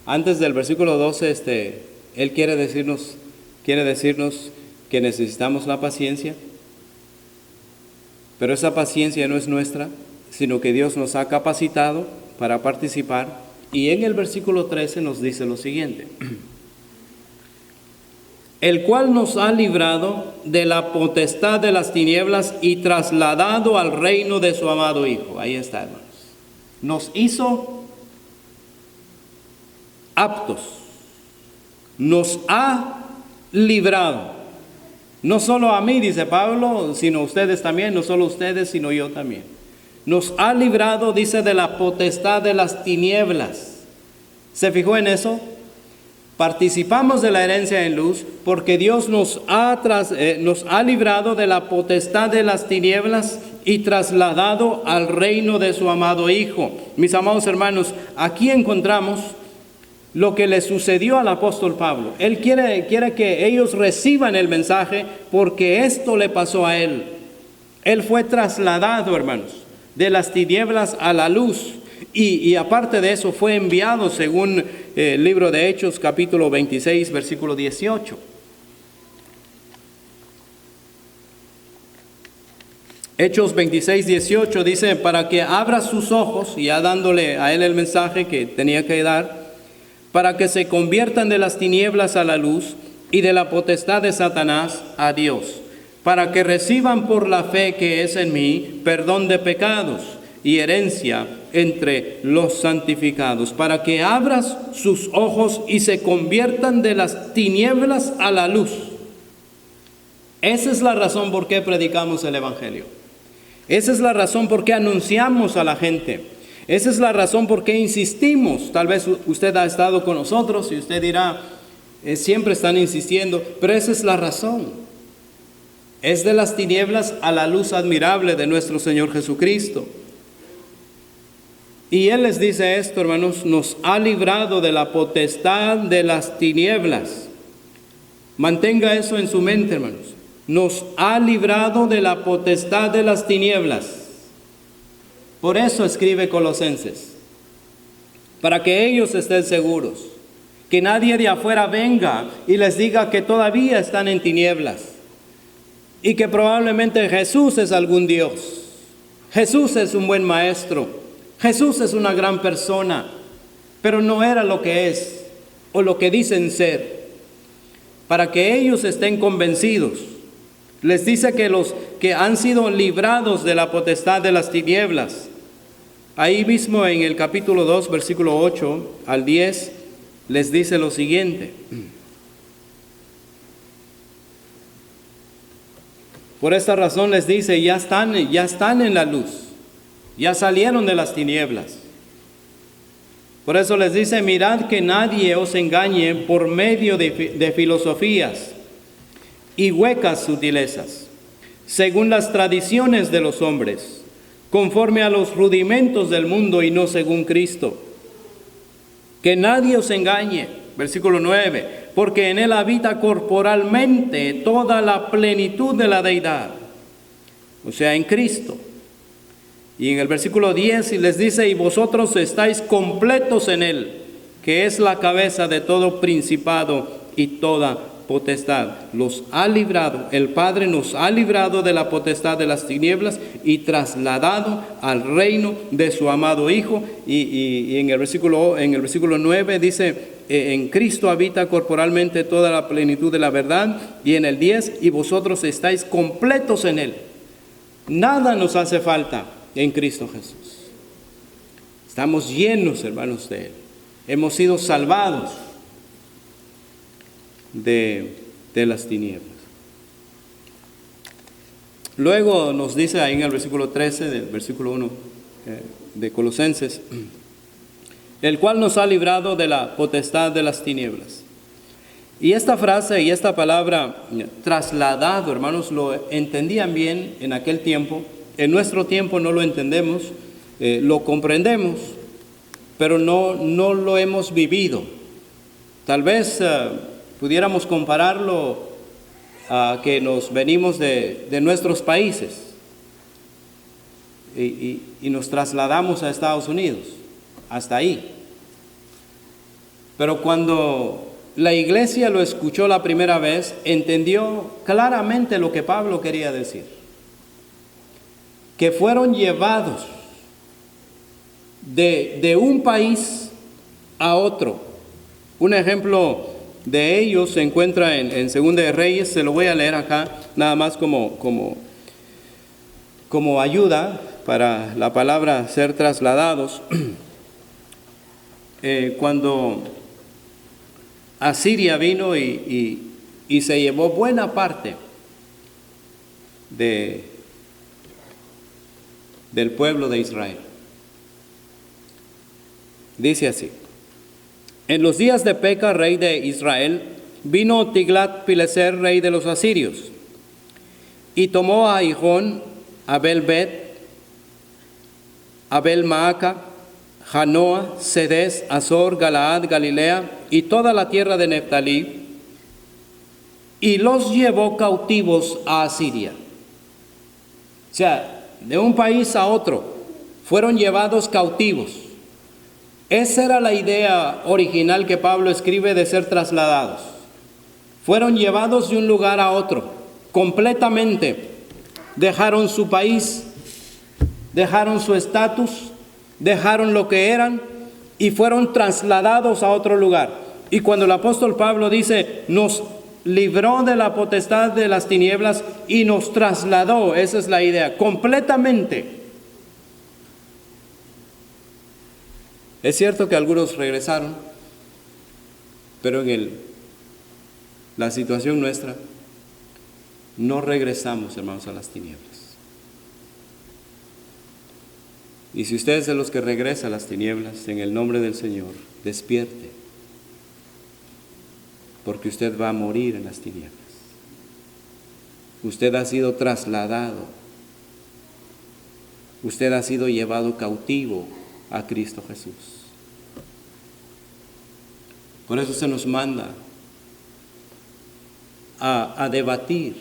antes del versículo 12, Él quiere decirnos que necesitamos la paciencia, pero esa paciencia no es nuestra, sino que Dios nos ha capacitado para participar. Y en el versículo 13 nos dice lo siguiente: el cual nos ha librado de la potestad de las tinieblas y trasladado al reino de su amado Hijo. Ahí está, hermanos. Nos hizo aptos, nos ha librado. No solo a mí, dice Pablo, sino a ustedes también, no solo ustedes, sino yo también. Nos ha librado, dice, de la potestad de las tinieblas. ¿Se fijó en eso? Participamos de la herencia en luz porque Dios nos ha librado de la potestad de las tinieblas y trasladado al reino de su amado Hijo. Mis amados hermanos, aquí encontramos lo que le sucedió al apóstol Pablo. Él quiere que ellos reciban el mensaje porque esto le pasó a él. Él fue trasladado, hermanos, de las tinieblas a la luz. Y aparte de eso fue enviado, según el libro de Hechos, capítulo 26, versículo 18. Hechos 26, 18 dice: para que abra sus ojos, y ya dándole a él el mensaje que tenía que dar, para que se conviertan de las tinieblas a la luz y de la potestad de Satanás a Dios, para que reciban por la fe que es en mí perdón de pecados y herencia entre los santificados, para que abras sus ojos y se conviertan de las tinieblas a la luz. Esa es la razón por qué predicamos el Evangelio. Esa es la razón por qué anunciamos a la gente. Esa es la razón por qué insistimos. Tal vez usted ha estado con nosotros y usted dirá, siempre están insistiendo, pero esa es la razón. Es de las tinieblas a la luz admirable de nuestro Señor Jesucristo. Y Él les dice esto, hermanos: nos ha librado de la potestad de las tinieblas. Mantenga eso en su mente, hermanos. Nos ha librado de la potestad de las tinieblas. Por eso escribe Colosenses, para que ellos estén seguros, que nadie de afuera venga y les diga que todavía están en tinieblas y que probablemente Jesús es algún Dios, Jesús es un buen maestro, Jesús es una gran persona, pero no era lo que es o lo que dicen ser. Para que ellos estén convencidos, les dice que los que han sido librados de la potestad de las tinieblas, ahí mismo en el capítulo 2, versículo 8 al 10, les dice lo siguiente: por esta razón les dice, ya están en la luz, ya salieron de las tinieblas. Por eso les dice: mirad que nadie os engañe por medio de filosofías y huecas sutilezas, según las tradiciones de los hombres, conforme a los rudimentos del mundo y no según Cristo. Que nadie os engañe, versículo 9, porque en Él habita corporalmente toda la plenitud de la deidad, o sea, en Cristo. Y en el versículo 10 les dice: y vosotros estáis completos en Él, que es la cabeza de todo principado y toda potestad. Los ha librado, el Padre nos ha librado de la potestad de las tinieblas y trasladado al reino de su amado Hijo. Y en el versículo 9 dice: en Cristo habita corporalmente toda la plenitud de la verdad. Y en el 10: y vosotros estáis completos en Él. Nada nos hace falta en Cristo Jesús. Estamos llenos, hermanos, de Él. Hemos sido salvados de las tinieblas. Luego nos dice ahí en el versículo 13 del versículo 1 de Colosenses: el cual nos ha librado de la potestad de las tinieblas Y esta frase y esta palabra trasladado, hermanos, lo entendían bien en aquel tiempo. En nuestro tiempo no lo entendemos, lo comprendemos, pero no lo hemos vivido. Tal vez pudiéramos compararlo a que nos venimos de nuestros países y nos trasladamos a Estados Unidos, hasta ahí. Pero cuando la iglesia lo escuchó la primera vez, entendió claramente lo que Pablo quería decir. Que fueron llevados de un país a otro. Un ejemplo de ello se encuentra en Segunda de Reyes, se lo voy a leer acá, nada más como ayuda para la palabra ser trasladados. Cuando Asiria vino y se llevó buena parte del pueblo de Israel. Dice así: en los días de Peca, rey de Israel, vino Tiglat-Pileser, rey de los asirios, y tomó a Gihón, Abel-Bet, Abel-Maaca, Janoa, Cedes, Azor, Galaad, Galilea y toda la tierra de Neftalí, y los llevó cautivos a Asiria. O sea, de un país a otro fueron llevados cautivos. Esa era la idea original que Pablo escribe de ser trasladados. Fueron llevados de un lugar a otro, completamente. Dejaron su país, dejaron su estatus, dejaron lo que eran y fueron trasladados a otro lugar. Y cuando el apóstol Pablo dice, nos libró de la potestad de las tinieblas y nos trasladó, esa es la idea, completamente. Es cierto que algunos regresaron, pero en la situación nuestra, no regresamos, hermanos, a las tinieblas. Y si usted es de los que regresa a las tinieblas, en el nombre del Señor, despierte, porque usted va a morir en las tinieblas. Usted ha sido trasladado, usted ha sido llevado cautivo a Cristo Jesús. Por eso se nos manda a debatir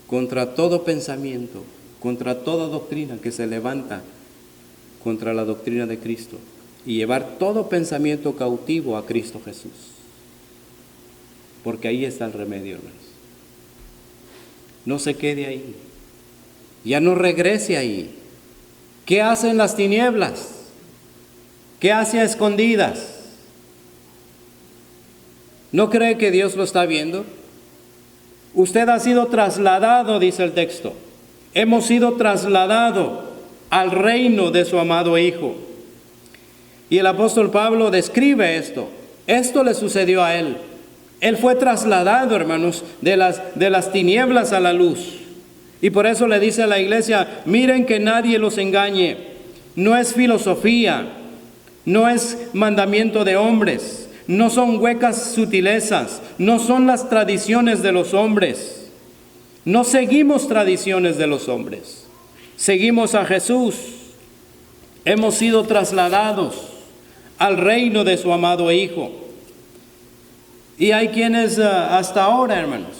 contra todo pensamiento, contra toda doctrina que se levanta contra la doctrina de Cristo y llevar todo pensamiento cautivo a Cristo Jesús. Porque ahí está el remedio, hermanos. No se quede ahí. Ya no regrese ahí. ¿Qué hace en las tinieblas? ¿Qué hace a escondidas? ¿No cree que Dios lo está viendo? Usted ha sido trasladado, dice el texto. Hemos sido trasladados al reino de su amado Hijo. Y el apóstol Pablo describe esto. Esto le sucedió a él. Él fue trasladado, hermanos, de las tinieblas a la luz. Y por eso le dice a la iglesia, miren que nadie los engañe. No es filosofía, no es mandamiento de hombres, no son huecas sutilezas, no son las tradiciones de los hombres. No seguimos tradiciones de los hombres, seguimos a Jesús. Hemos sido trasladados al reino de su amado Hijo. Y hay quienes hasta ahora, hermanos,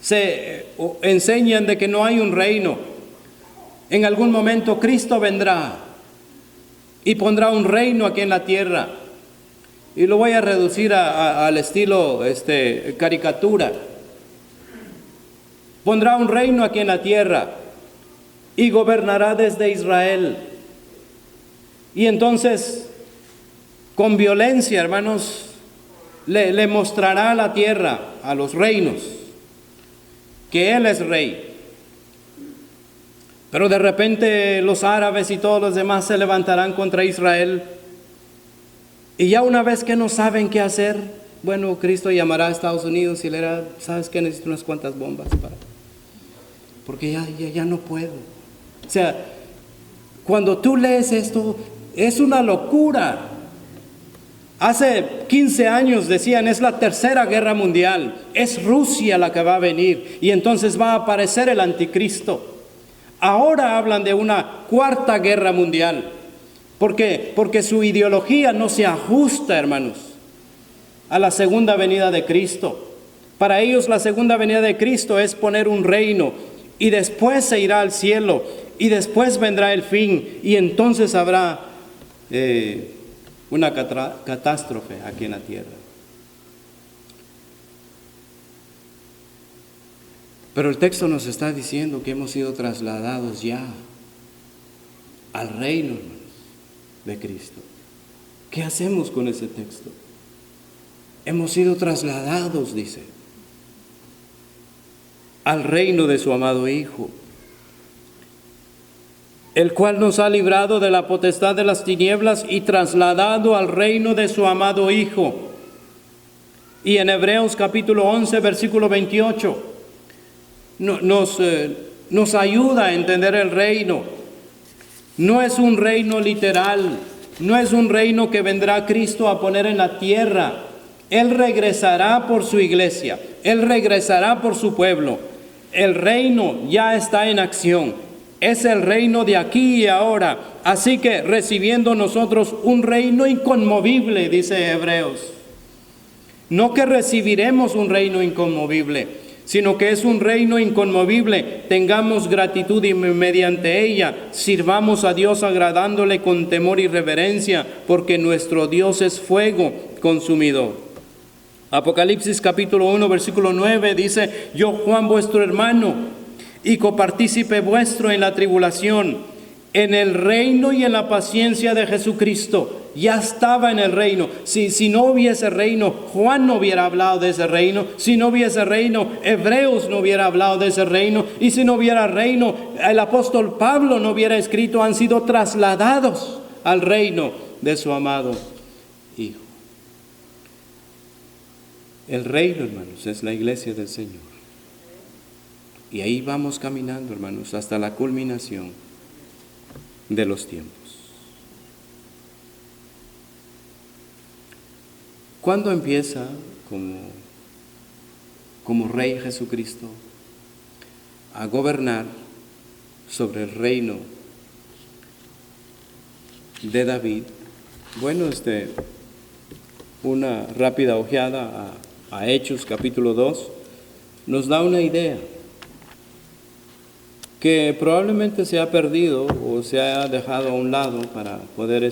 se enseñan de que no hay un reino. En algún momento Cristo vendrá y pondrá un reino aquí en la tierra. Y lo voy a reducir al estilo caricatura. Pondrá un reino aquí en la tierra y gobernará desde Israel. Y entonces, con violencia, hermanos, le mostrará a la tierra, a los reinos, que Él es rey. Pero de repente los árabes y todos los demás se levantarán contra Israel. Y ya una vez que no saben qué hacer, bueno, Cristo llamará a Estados Unidos y le dirá, ¿sabes qué? Necesito unas cuantas bombas porque ya no puedo. O sea, cuando tú lees esto, es una locura. Hace 15 años decían, es la tercera guerra mundial, es Rusia la que va a venir y entonces va a aparecer el anticristo. Ahora hablan de una cuarta guerra mundial. ¿Por qué? Porque su ideología no se ajusta, hermanos, a la segunda venida de Cristo. Para ellos la segunda venida de Cristo es poner un reino y después se irá al cielo y después vendrá el fin y entonces habrá una catástrofe aquí en la tierra. Pero el texto nos está diciendo que hemos sido trasladados ya al reino, hermanos, de Cristo. ¿Qué hacemos con ese texto? Hemos sido trasladados, dice, al reino de su amado Hijo, el cual nos ha librado de la potestad de las tinieblas y trasladado al reino de su amado Hijo. Y en Hebreos capítulo 11, versículo 28, nos ayuda a entender el reino. No es un reino literal, no es un reino que vendrá Cristo a poner en la tierra. Él regresará por su iglesia, Él regresará por su pueblo. El reino ya está en acción, es el reino de aquí y ahora. Así que recibiendo nosotros un reino inconmovible, dice Hebreos. No que recibiremos un reino inconmovible, sino que es un reino inconmovible. Tengamos gratitud y mediante ella sirvamos a Dios agradándole con temor y reverencia, porque nuestro Dios es fuego consumidor. Apocalipsis capítulo 1, versículo 9 dice, yo Juan vuestro hermano y copartícipe vuestro en la tribulación, en el reino y en la paciencia de Jesucristo. Ya estaba en el reino. Si no hubiese reino, Juan no hubiera hablado de ese reino. Si no hubiese reino, Hebreos no hubiera hablado de ese reino. Y si no hubiera reino, el apóstol Pablo no hubiera escrito, han sido trasladados al reino de su amado Hijo. El reino, hermanos, es la iglesia del Señor. Y ahí vamos caminando, hermanos, hasta la culminación de los tiempos. ¿Cuándo empieza como Rey Jesucristo a gobernar sobre el reino de David? Bueno, una rápida ojeada a Hechos capítulo 2 nos da una idea que probablemente se ha perdido o se ha dejado a un lado para poder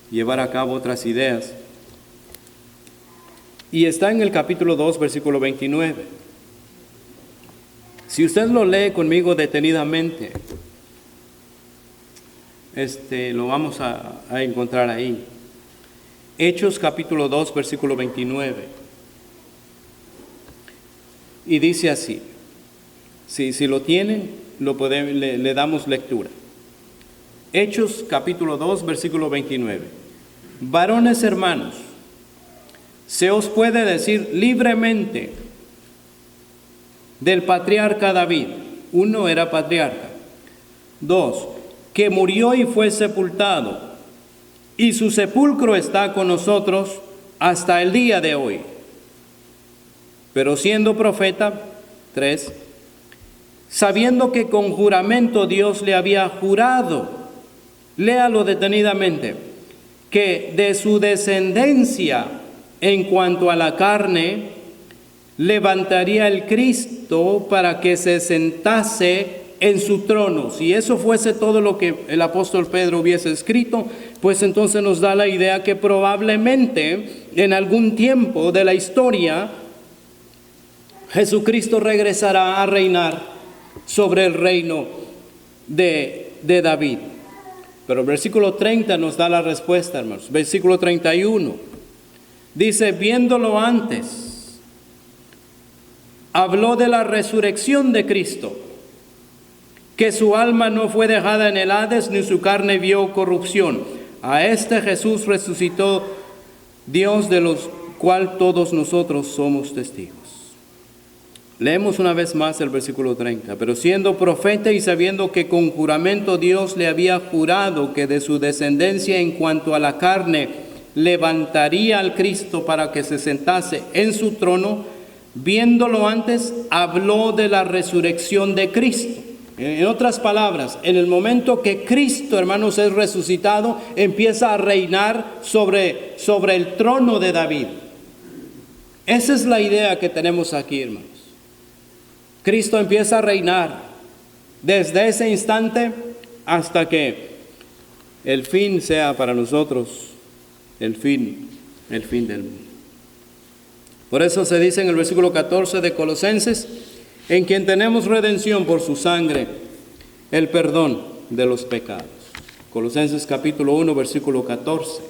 llevar a cabo otras ideas. Y está en el capítulo 2, versículo 29. Si usted lo lee conmigo detenidamente, lo vamos a encontrar ahí. Hechos capítulo 2, versículo 29. Y dice así. Si lo tienen, le damos lectura. Hechos capítulo 2, versículo 29. Varones hermanos, se os puede decir libremente del patriarca David. 1, era patriarca. 2, que murió y fue sepultado, y su sepulcro está con nosotros hasta el día de hoy. Pero siendo profeta, 3, sabiendo que con juramento Dios le había jurado, léalo detenidamente, que de su descendencia en cuanto a la carne levantaría el Cristo para que se sentase en su trono. Si eso fuese todo lo que el apóstol Pedro hubiese escrito, pues entonces nos da la idea que probablemente en algún tiempo de la historia Jesucristo regresará a reinar sobre el reino de David. Pero el versículo 30 nos da la respuesta, hermanos. Versículo 31 dice, viéndolo antes, habló de la resurrección de Cristo, que su alma no fue dejada en el Hades, ni su carne vio corrupción. A este Jesús resucitó Dios, de los cual todos nosotros somos testigos. Leemos una vez más el versículo 30. Pero siendo profeta y sabiendo que con juramento Dios le había jurado que de su descendencia en cuanto a la carne levantaría al Cristo para que se sentase en su trono, viéndolo antes, habló de la resurrección de Cristo. En otras palabras, en el momento que Cristo, hermanos, es resucitado, empieza a reinar sobre el trono de David. Esa es la idea que tenemos aquí, hermanos. Cristo empieza a reinar desde ese instante hasta que el fin sea para nosotros el fin del mundo. Por eso se dice en el versículo 14 de Colosenses, en quien tenemos redención por su sangre, el perdón de los pecados. Colosenses capítulo 1, versículo 14.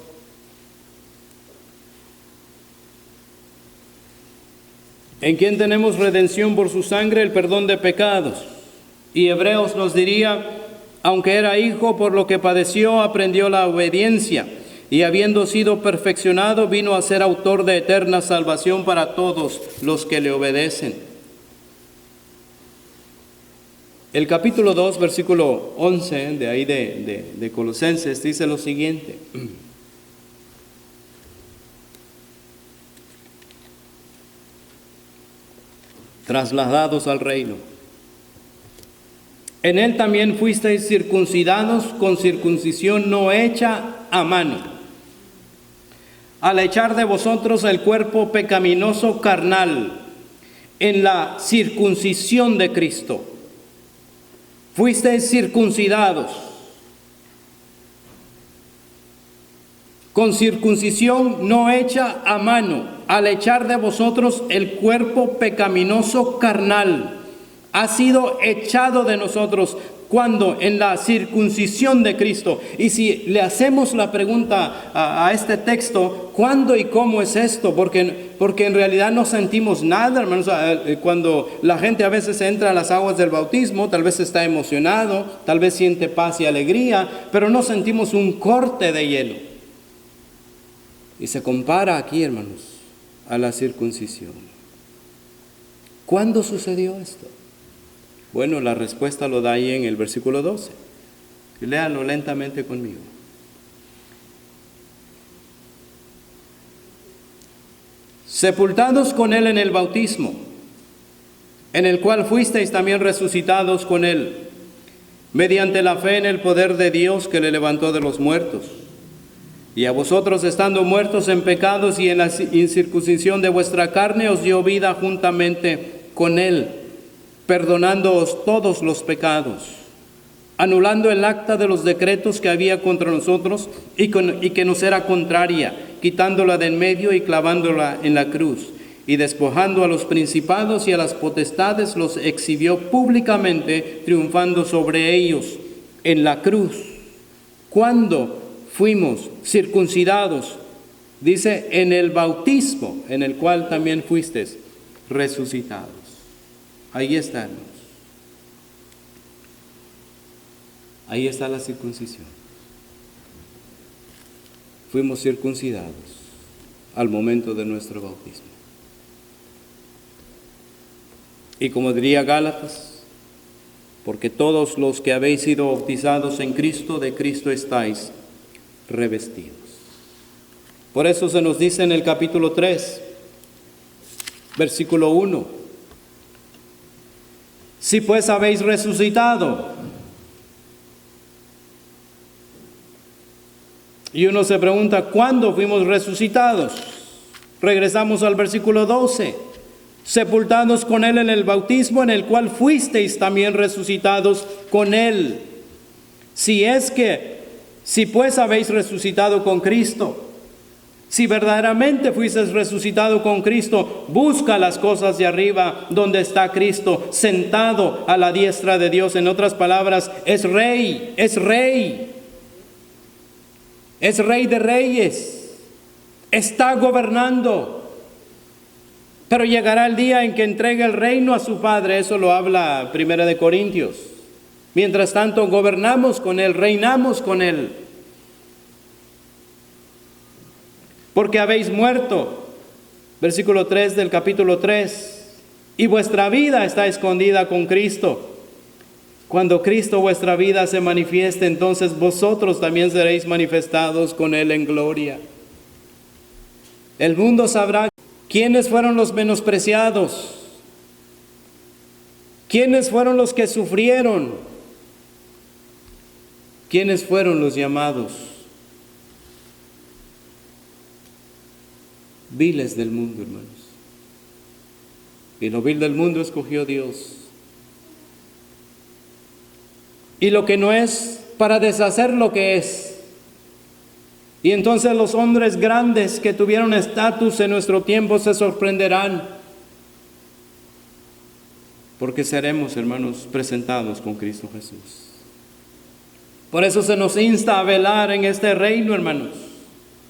En quien tenemos redención por su sangre, el perdón de pecados. Y Hebreos nos diría, aunque era hijo, por lo que padeció, aprendió la obediencia, y habiendo sido perfeccionado, vino a ser autor de eterna salvación para todos los que le obedecen. El capítulo 2, versículo 11, de ahí de Colosenses, dice lo siguiente. Trasladados al reino. En él también fuisteis circuncidados con circuncisión no hecha a mano, al echar de vosotros el cuerpo pecaminoso carnal, en la circuncisión de Cristo. Fuisteis circuncidados con circuncisión no hecha a mano, al echar de vosotros el cuerpo pecaminoso carnal. Ha sido echado de nosotros cuando en la circuncisión de Cristo. Y si le hacemos la pregunta a este texto, ¿cuándo y cómo es esto? Porque en realidad no sentimos nada, hermanos. Cuando la gente a veces entra a las aguas del bautismo, tal vez está emocionado, tal vez siente paz y alegría, pero no sentimos un corte de hielo. Y se compara aquí, hermanos, a la circuncisión. ¿Cuándo sucedió esto? Bueno, la respuesta lo da ahí en el versículo 12. Léanlo lentamente conmigo. Sepultados con él en el bautismo, en el cual fuisteis también resucitados con él, mediante la fe en el poder de Dios que le levantó de los muertos. Y a vosotros, estando muertos en pecados y en la incircuncisión de vuestra carne, os dio vida juntamente con él, perdonándoos todos los pecados, anulando el acta de los decretos que había contra nosotros y que nos era contraria, quitándola de en medio y clavándola en la cruz, y despojando a los principados y a las potestades, los exhibió públicamente, triunfando sobre ellos en la cruz. Cuando fuimos circuncidados, dice, en el bautismo, en el cual también fuisteis resucitados. Ahí está, hermanos. Ahí está la circuncisión. Fuimos circuncidados al momento de nuestro bautismo. Y como diría Gálatas, porque todos los que habéis sido bautizados en Cristo, de Cristo estáis revestidos. Por eso se nos dice en el capítulo 3, versículo 1, si pues habéis resucitado. Y uno se pregunta, ¿cuándo fuimos resucitados? Regresamos al versículo 12. Sepultados con él en el bautismo, en el cual fuisteis también resucitados con él. Si pues habéis resucitado con Cristo, si verdaderamente fuisteis resucitado con Cristo, busca las cosas de arriba, donde está Cristo, sentado a la diestra de Dios. En otras palabras, es rey, es rey. Es rey de reyes. Está gobernando. Pero llegará el día en que entregue el reino a su Padre. Eso lo habla 1 Corintios. Mientras tanto, gobernamos con Él, reinamos con Él. Porque habéis muerto, versículo 3 del capítulo 3, y vuestra vida está escondida con Cristo. Cuando Cristo vuestra vida se manifieste, entonces vosotros también seréis manifestados con Él en gloria. El mundo sabrá quiénes fueron los menospreciados, quiénes fueron los que sufrieron, quiénes fueron los llamados viles del mundo, hermanos. Y lo vil del mundo escogió Dios. Y lo que no es, para deshacer lo que es. Y entonces los hombres grandes que tuvieron estatus en nuestro tiempo se sorprenderán, porque seremos, hermanos, presentados con Cristo Jesús. Por eso se nos insta a velar en este reino, hermanos.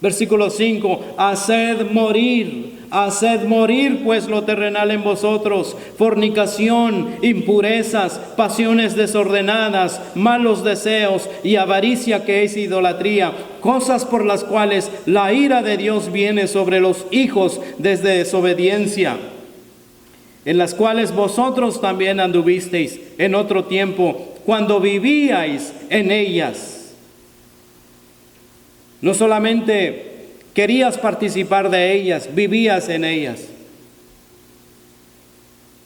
Versículo 5, haced morir pues lo terrenal en vosotros: fornicación, impurezas, pasiones desordenadas, malos deseos y avaricia, que es idolatría, cosas por las cuales la ira de Dios viene sobre los hijos desde desobediencia, en las cuales vosotros también anduvisteis en otro tiempo, cuando vivíais en ellas. No solamente querías participar de ellas, vivías en ellas.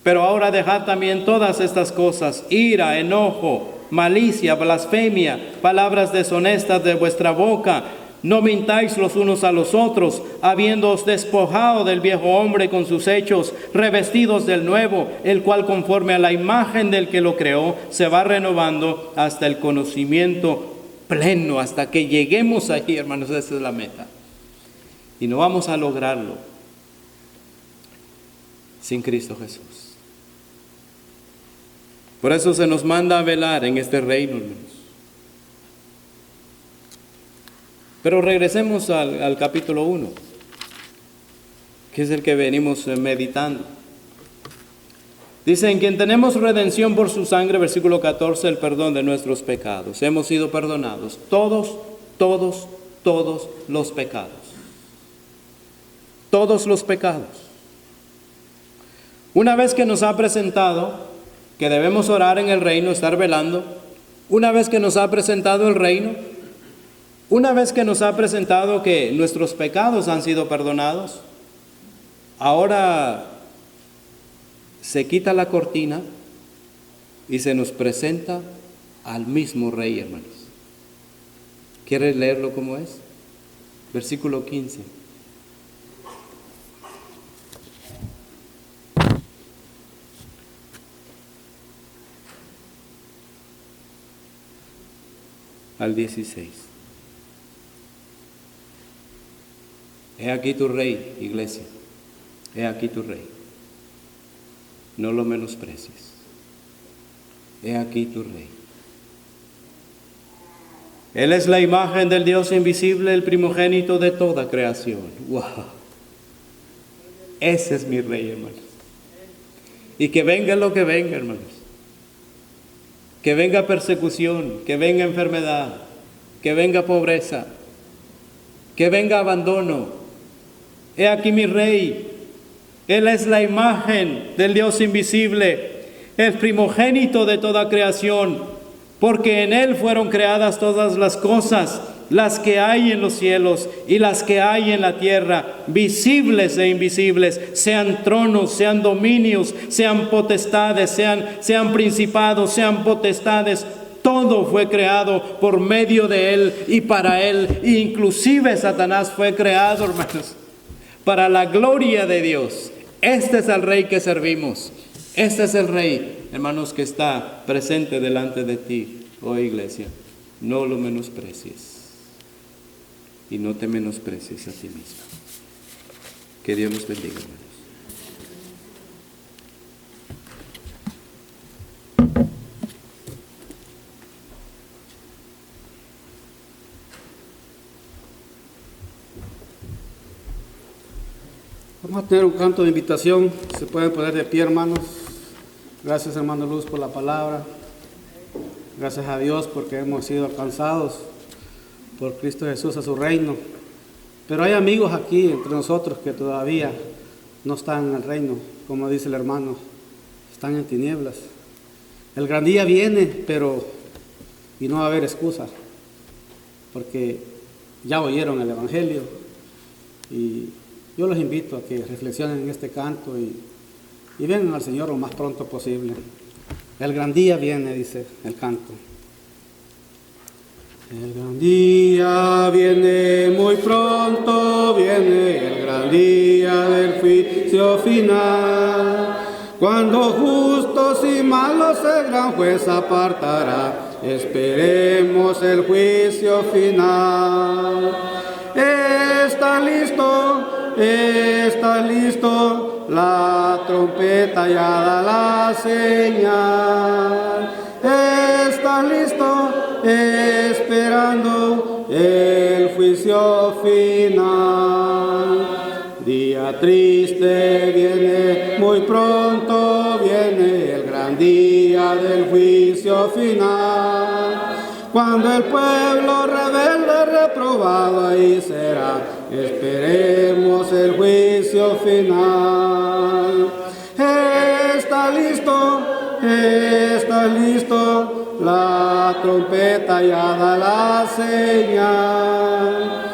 Pero ahora dejad también todas estas cosas: ira, enojo, malicia, blasfemia, palabras deshonestas de vuestra boca. No mintáis los unos a los otros, habiéndoos despojado del viejo hombre con sus hechos, revestidos del nuevo, el cual conforme a la imagen del que lo creó, se va renovando hasta el conocimiento pleno, hasta que lleguemos allí, hermanos. Esa es la meta. Y no vamos a lograrlo sin Cristo Jesús. Por eso se nos manda a velar en este reino, hermanos. Pero regresemos al capítulo 1, que es el que venimos meditando. Dice: en quien tenemos redención por su sangre, versículo 14, el perdón de nuestros pecados. Hemos sido perdonados todos los pecados. Todos los pecados. Una vez que nos ha presentado que debemos orar en el reino, estar velando, una vez que nos ha presentado el reino, una vez que nos ha presentado que nuestros pecados han sido perdonados, ahora se quita la cortina y se nos presenta al mismo Rey, hermanos. ¿Quieres leerlo como es? Versículo 15. Al 16. He aquí tu Rey, iglesia. He aquí tu Rey. No lo menosprecies. He aquí tu Rey. Él es la imagen del Dios invisible, el primogénito de toda creación. ¡Wow! Ese es mi Rey, hermanos. Y que venga lo que venga, hermanos. Que venga persecución, que venga enfermedad, que venga pobreza, que venga abandono. He aquí mi Rey. Él es la imagen del Dios invisible, el primogénito de toda creación, porque en Él fueron creadas todas las cosas, las que hay en los cielos y las que hay en la tierra, visibles e invisibles, sean tronos, sean dominios, sean potestades, sean principados, sean potestades. Todo fue creado por medio de Él y para Él. Inclusive Satanás fue creado, hermanos, para la gloria de Dios. Este es el Rey que servimos. Este es el Rey, hermanos, que está presente delante de ti, oh iglesia. No lo menosprecies. Y no te menosprecies a ti mismo. Que Dios los bendiga, hermanos. Vamos a tener un canto de invitación. Se pueden poner de pie, hermanos. Gracias, hermano Luz, por la palabra. Gracias a Dios porque hemos sido alcanzados por Cristo Jesús a su reino. Pero hay amigos aquí entre nosotros que todavía no están en el reino, como dice el hermano, están en tinieblas. El gran día viene, y no va a haber excusa, porque ya oyeron el Evangelio y yo los invito a que reflexionen en este canto y vengan al Señor lo más pronto posible. El gran día viene, dice el canto. El gran día viene, muy pronto viene, el gran día del juicio final. Cuando justos y malos el gran juez apartará, esperemos el juicio final. Está listo, la trompeta ya da la señal. Está listo, esperando el juicio final. Día triste viene, muy pronto viene, el gran día del juicio final. Cuando el pueblo rebelde reprobado ahí será, esperemos el juicio final. Está listo, la trompeta ya da la señal.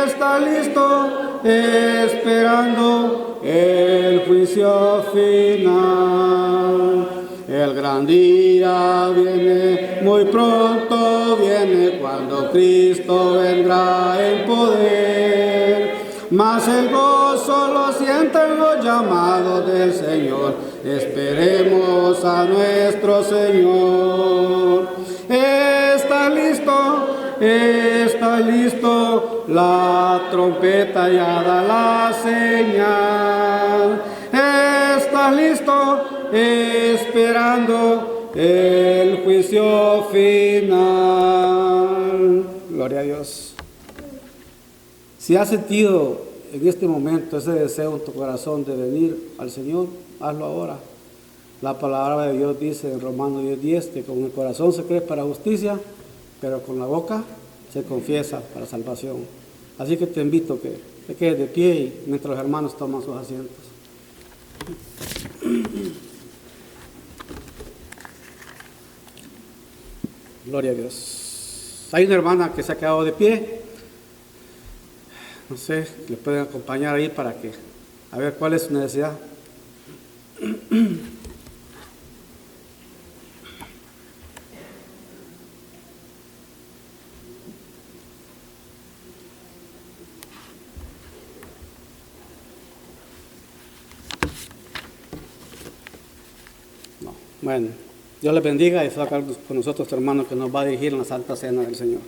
Está listo, esperando el juicio final. El gran día viene, muy pronto viene, cuando Cristo vendrá en poder. Mas el gozo lo sienten los llamados del Señor, esperemos a nuestro Señor. Está listo, la trompeta ya da la señal. Está listo, esperando el juicio final. Gloria a Dios. Si has sentido en este momento ese deseo en tu corazón de venir al Señor, hazlo ahora. La palabra de Dios dice en Romanos 10:10 que con el corazón se cree para justicia, pero con la boca se confiesa para salvación. Así que te invito a que te quedes de pie y mientras los hermanos toman sus asientos. Gloria a Dios. Hay una hermana que se ha quedado de pie. No sé, le pueden acompañar ahí para que, a ver cuál es su necesidad. No. Bueno, Dios les bendiga y sea con nosotros, hermano, que nos va a dirigir en la Santa Cena del Señor.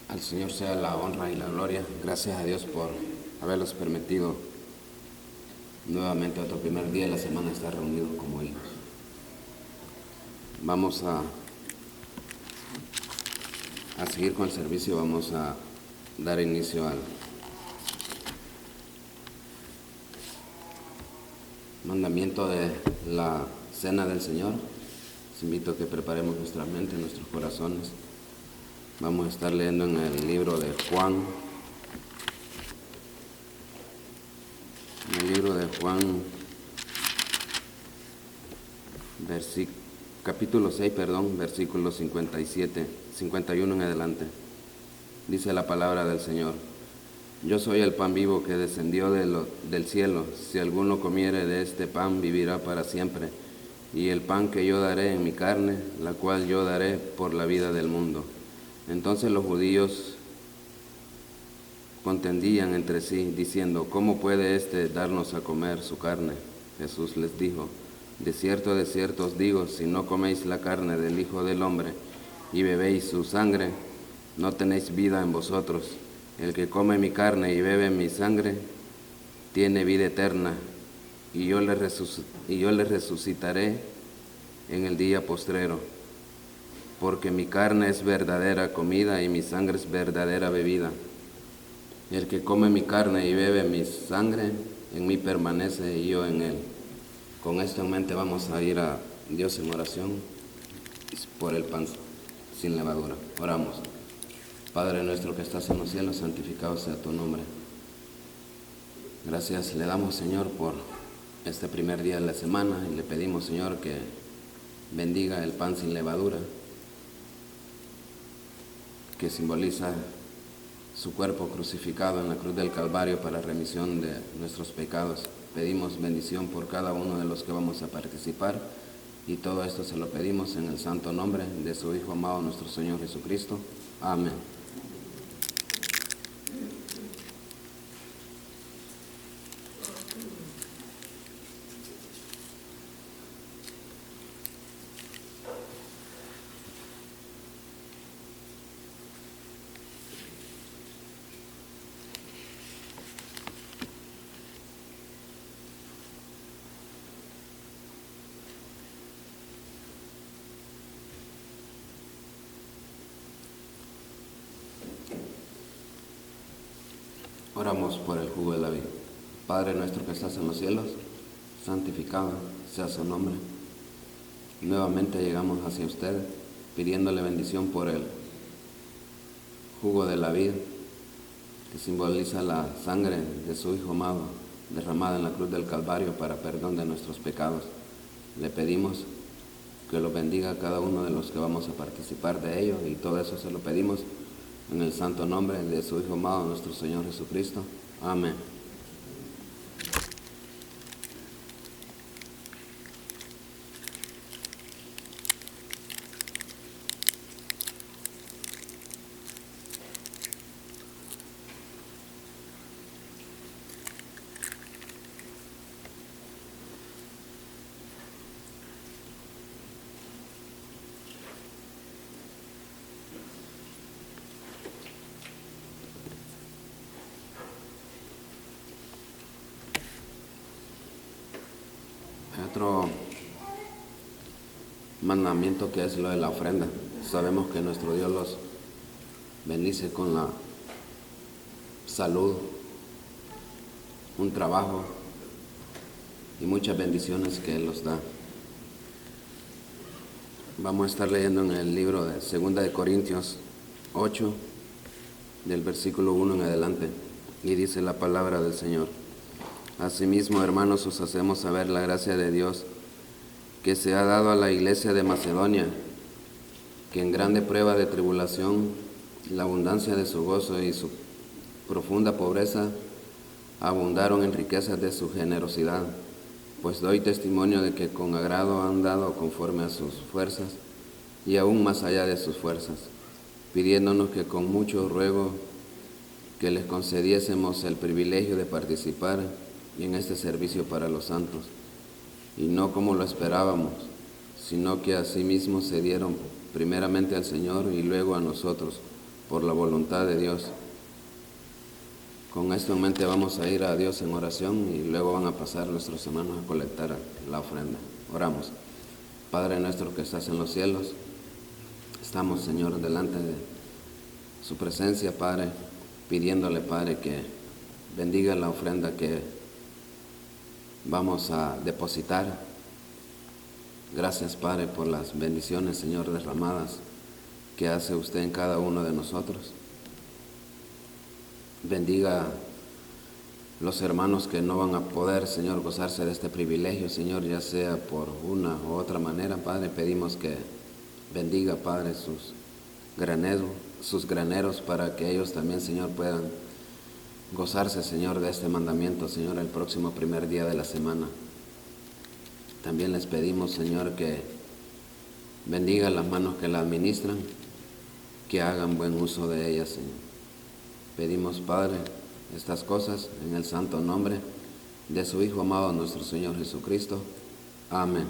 Al Señor sea la honra y la gloria. Gracias a Dios por haberlos permitido nuevamente otro primer día de la semana estar reunidos como hijos. Vamos a seguir con el servicio. Vamos a dar inicio al mandamiento de la Cena del Señor. Les invito a que preparemos nuestra mente, nuestros corazones. Vamos a estar leyendo en el libro de Juan. En el libro de Juan, capítulo 6, versículos 51 en adelante. Dice la palabra del Señor: Yo soy el pan vivo que descendió del cielo. Si alguno comiere de este pan, vivirá para siempre. Y el pan que yo daré en mi carne, la cual yo daré por la vida del mundo. Entonces los judíos contendían entre sí, diciendo: ¿Cómo puede éste darnos a comer su carne? Jesús les dijo: de cierto os digo, si no coméis la carne del Hijo del Hombre y bebéis su sangre, no tenéis vida en vosotros. El que come mi carne y bebe mi sangre, tiene vida eterna, y yo le resucitaré en el día postrero. Porque mi carne es verdadera comida y mi sangre es verdadera bebida. El que come mi carne y bebe mi sangre, en mí permanece y yo en él. Con esto en mente vamos a ir a Dios en oración por el pan sin levadura. Oramos. Padre nuestro que estás en los cielos, santificado sea tu nombre. Gracias le damos, Señor, por este primer día de la semana y le pedimos, Señor, que bendiga el pan sin levadura, que simboliza su cuerpo crucificado en la cruz del Calvario para remisión de nuestros pecados. Pedimos bendición por cada uno de los que vamos a participar y todo esto se lo pedimos en el santo nombre de su Hijo amado, nuestro Señor Jesucristo. Amén. Oramos por el jugo de la vida. Padre nuestro que estás en los cielos, santificado sea su nombre. Nuevamente llegamos hacia usted pidiéndole bendición por el jugo de la vida, que simboliza la sangre de su Hijo amado derramada en la cruz del Calvario para perdón de nuestros pecados. Le pedimos que lo bendiga a cada uno de los que vamos a participar de ello y todo eso se lo pedimos en el santo nombre de su Hijo amado, nuestro Señor Jesucristo. Amén. Otro mandamiento que es lo de la ofrenda. Sabemos que nuestro Dios los bendice con la salud, un trabajo y muchas bendiciones que Él los da. Vamos a estar leyendo en el libro de 2 de Corintios 8, del versículo 1 en adelante, y dice la palabra del Señor. Asimismo, hermanos, os hacemos saber la gracia de Dios que se ha dado a la iglesia de Macedonia, que en grande prueba de tribulación, la abundancia de su gozo y su profunda pobreza abundaron en riquezas de su generosidad. Pues doy testimonio de que con agrado han dado conforme a sus fuerzas y aún más allá de sus fuerzas, pidiéndonos que con mucho ruego que les concediésemos el privilegio de participar en este servicio para los santos, y no como lo esperábamos, sino que asimismo se dieron primeramente al Señor y luego a nosotros, por la voluntad de Dios. Con esto en mente vamos a ir a Dios en oración y luego van a pasar nuestros hermanos a colectar la ofrenda. Oramos. Padre nuestro que estás en los cielos, estamos, Señor, delante de su presencia, Padre, pidiéndole, Padre, que bendiga la ofrenda que vamos a depositar. Gracias, Padre, por las bendiciones, Señor, derramadas que hace usted en cada uno de nosotros. Bendiga los hermanos que no van a poder, Señor, gozarse de este privilegio, Señor, ya sea por una u otra manera, Padre. Pedimos que bendiga, Padre, sus graneros para que ellos también, Señor, puedan gozarse, Señor, de este mandamiento, Señor, el próximo primer día de la semana. También les pedimos, Señor, que bendiga las manos que la administran, que hagan buen uso de ellas, Señor. Pedimos, Padre, estas cosas en el santo nombre de su Hijo amado, nuestro Señor Jesucristo. Amén.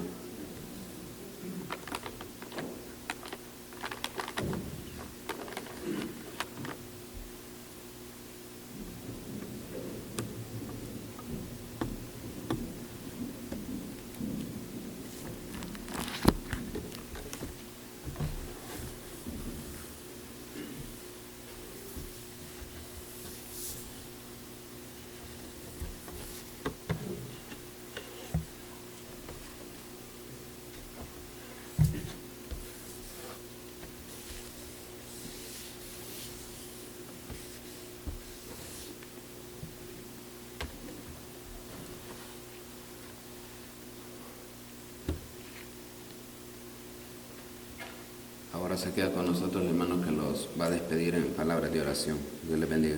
Ahora se queda con nosotros el hermano que los va a despedir en palabras de oración. Dios les bendiga.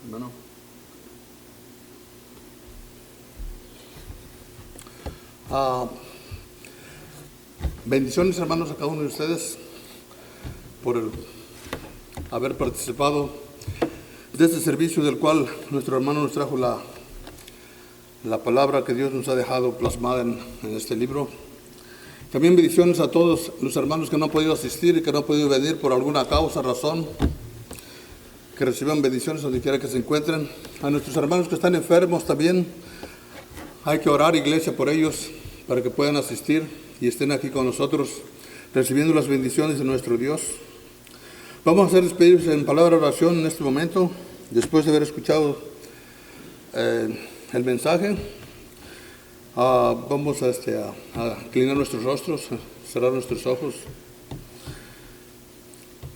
Hermano. Bendiciones, hermanos, a cada uno de ustedes por haber participado de este servicio del cual nuestro hermano nos trajo la palabra que Dios nos ha dejado plasmada en este libro. También bendiciones a todos los hermanos que no han podido asistir y que no han podido venir por alguna causa, razón. Que reciban bendiciones donde quiera que se encuentren. A nuestros hermanos que están enfermos también hay que orar, iglesia, por ellos para que puedan asistir y estén aquí con nosotros recibiendo las bendiciones de nuestro Dios. Vamos a hacer despedidos en palabra de oración en este momento, después de haber escuchado el mensaje. Vamos a inclinar nuestros rostros, cerrar nuestros ojos.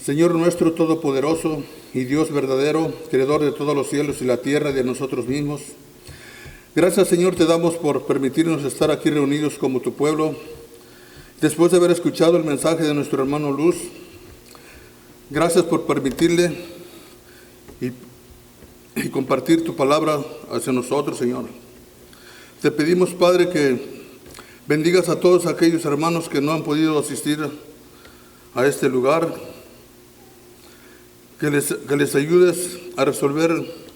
Señor nuestro todopoderoso y Dios verdadero, creador de todos los cielos y la tierra y de nosotros mismos, gracias, Señor, te damos por permitirnos estar aquí reunidos como tu pueblo, después de haber escuchado el mensaje de nuestro hermano Luz. Gracias por permitirle y compartir tu palabra hacia nosotros, Señor. Te pedimos, Padre, que bendigas a todos aquellos hermanos que no han podido asistir a este lugar, que les ayudes a resolver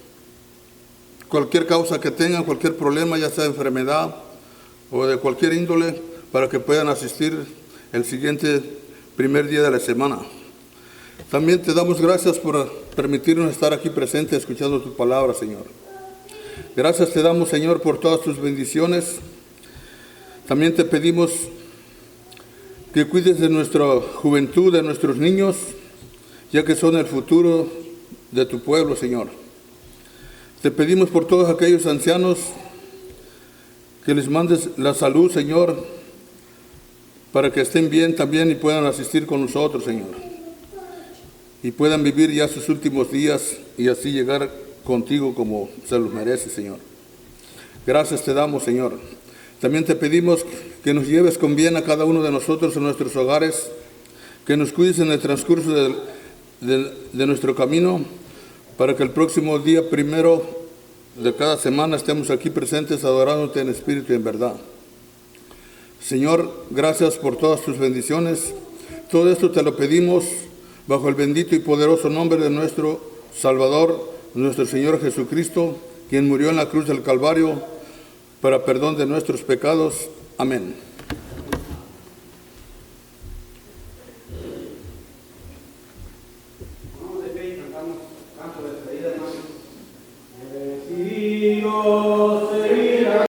cualquier causa que tengan, cualquier problema, ya sea de enfermedad o de cualquier índole, para que puedan asistir el siguiente primer día de la semana. También te damos gracias por permitirnos estar aquí presentes escuchando tu palabra, Señor. Gracias te damos, Señor, por todas tus bendiciones. También te pedimos que cuides de nuestra juventud, de nuestros niños, ya que son el futuro de tu pueblo, Señor. Te pedimos por todos aquellos ancianos que les mandes la salud, Señor, para que estén bien también y puedan asistir con nosotros, Señor, y puedan vivir ya sus últimos días y así llegar contigo como se los merece, Señor. Gracias te damos, Señor. También te pedimos que nos lleves con bien a cada uno de nosotros en nuestros hogares, que nos cuides en el transcurso de nuestro camino, para que el próximo día primero de cada semana estemos aquí presentes adorándote en espíritu y en verdad. Señor, gracias por todas tus bendiciones. Todo esto te lo pedimos bajo el bendito y poderoso nombre de nuestro Salvador, nuestro Señor Jesucristo, quien murió en la cruz del Calvario para perdón de nuestros pecados. Amén. Dios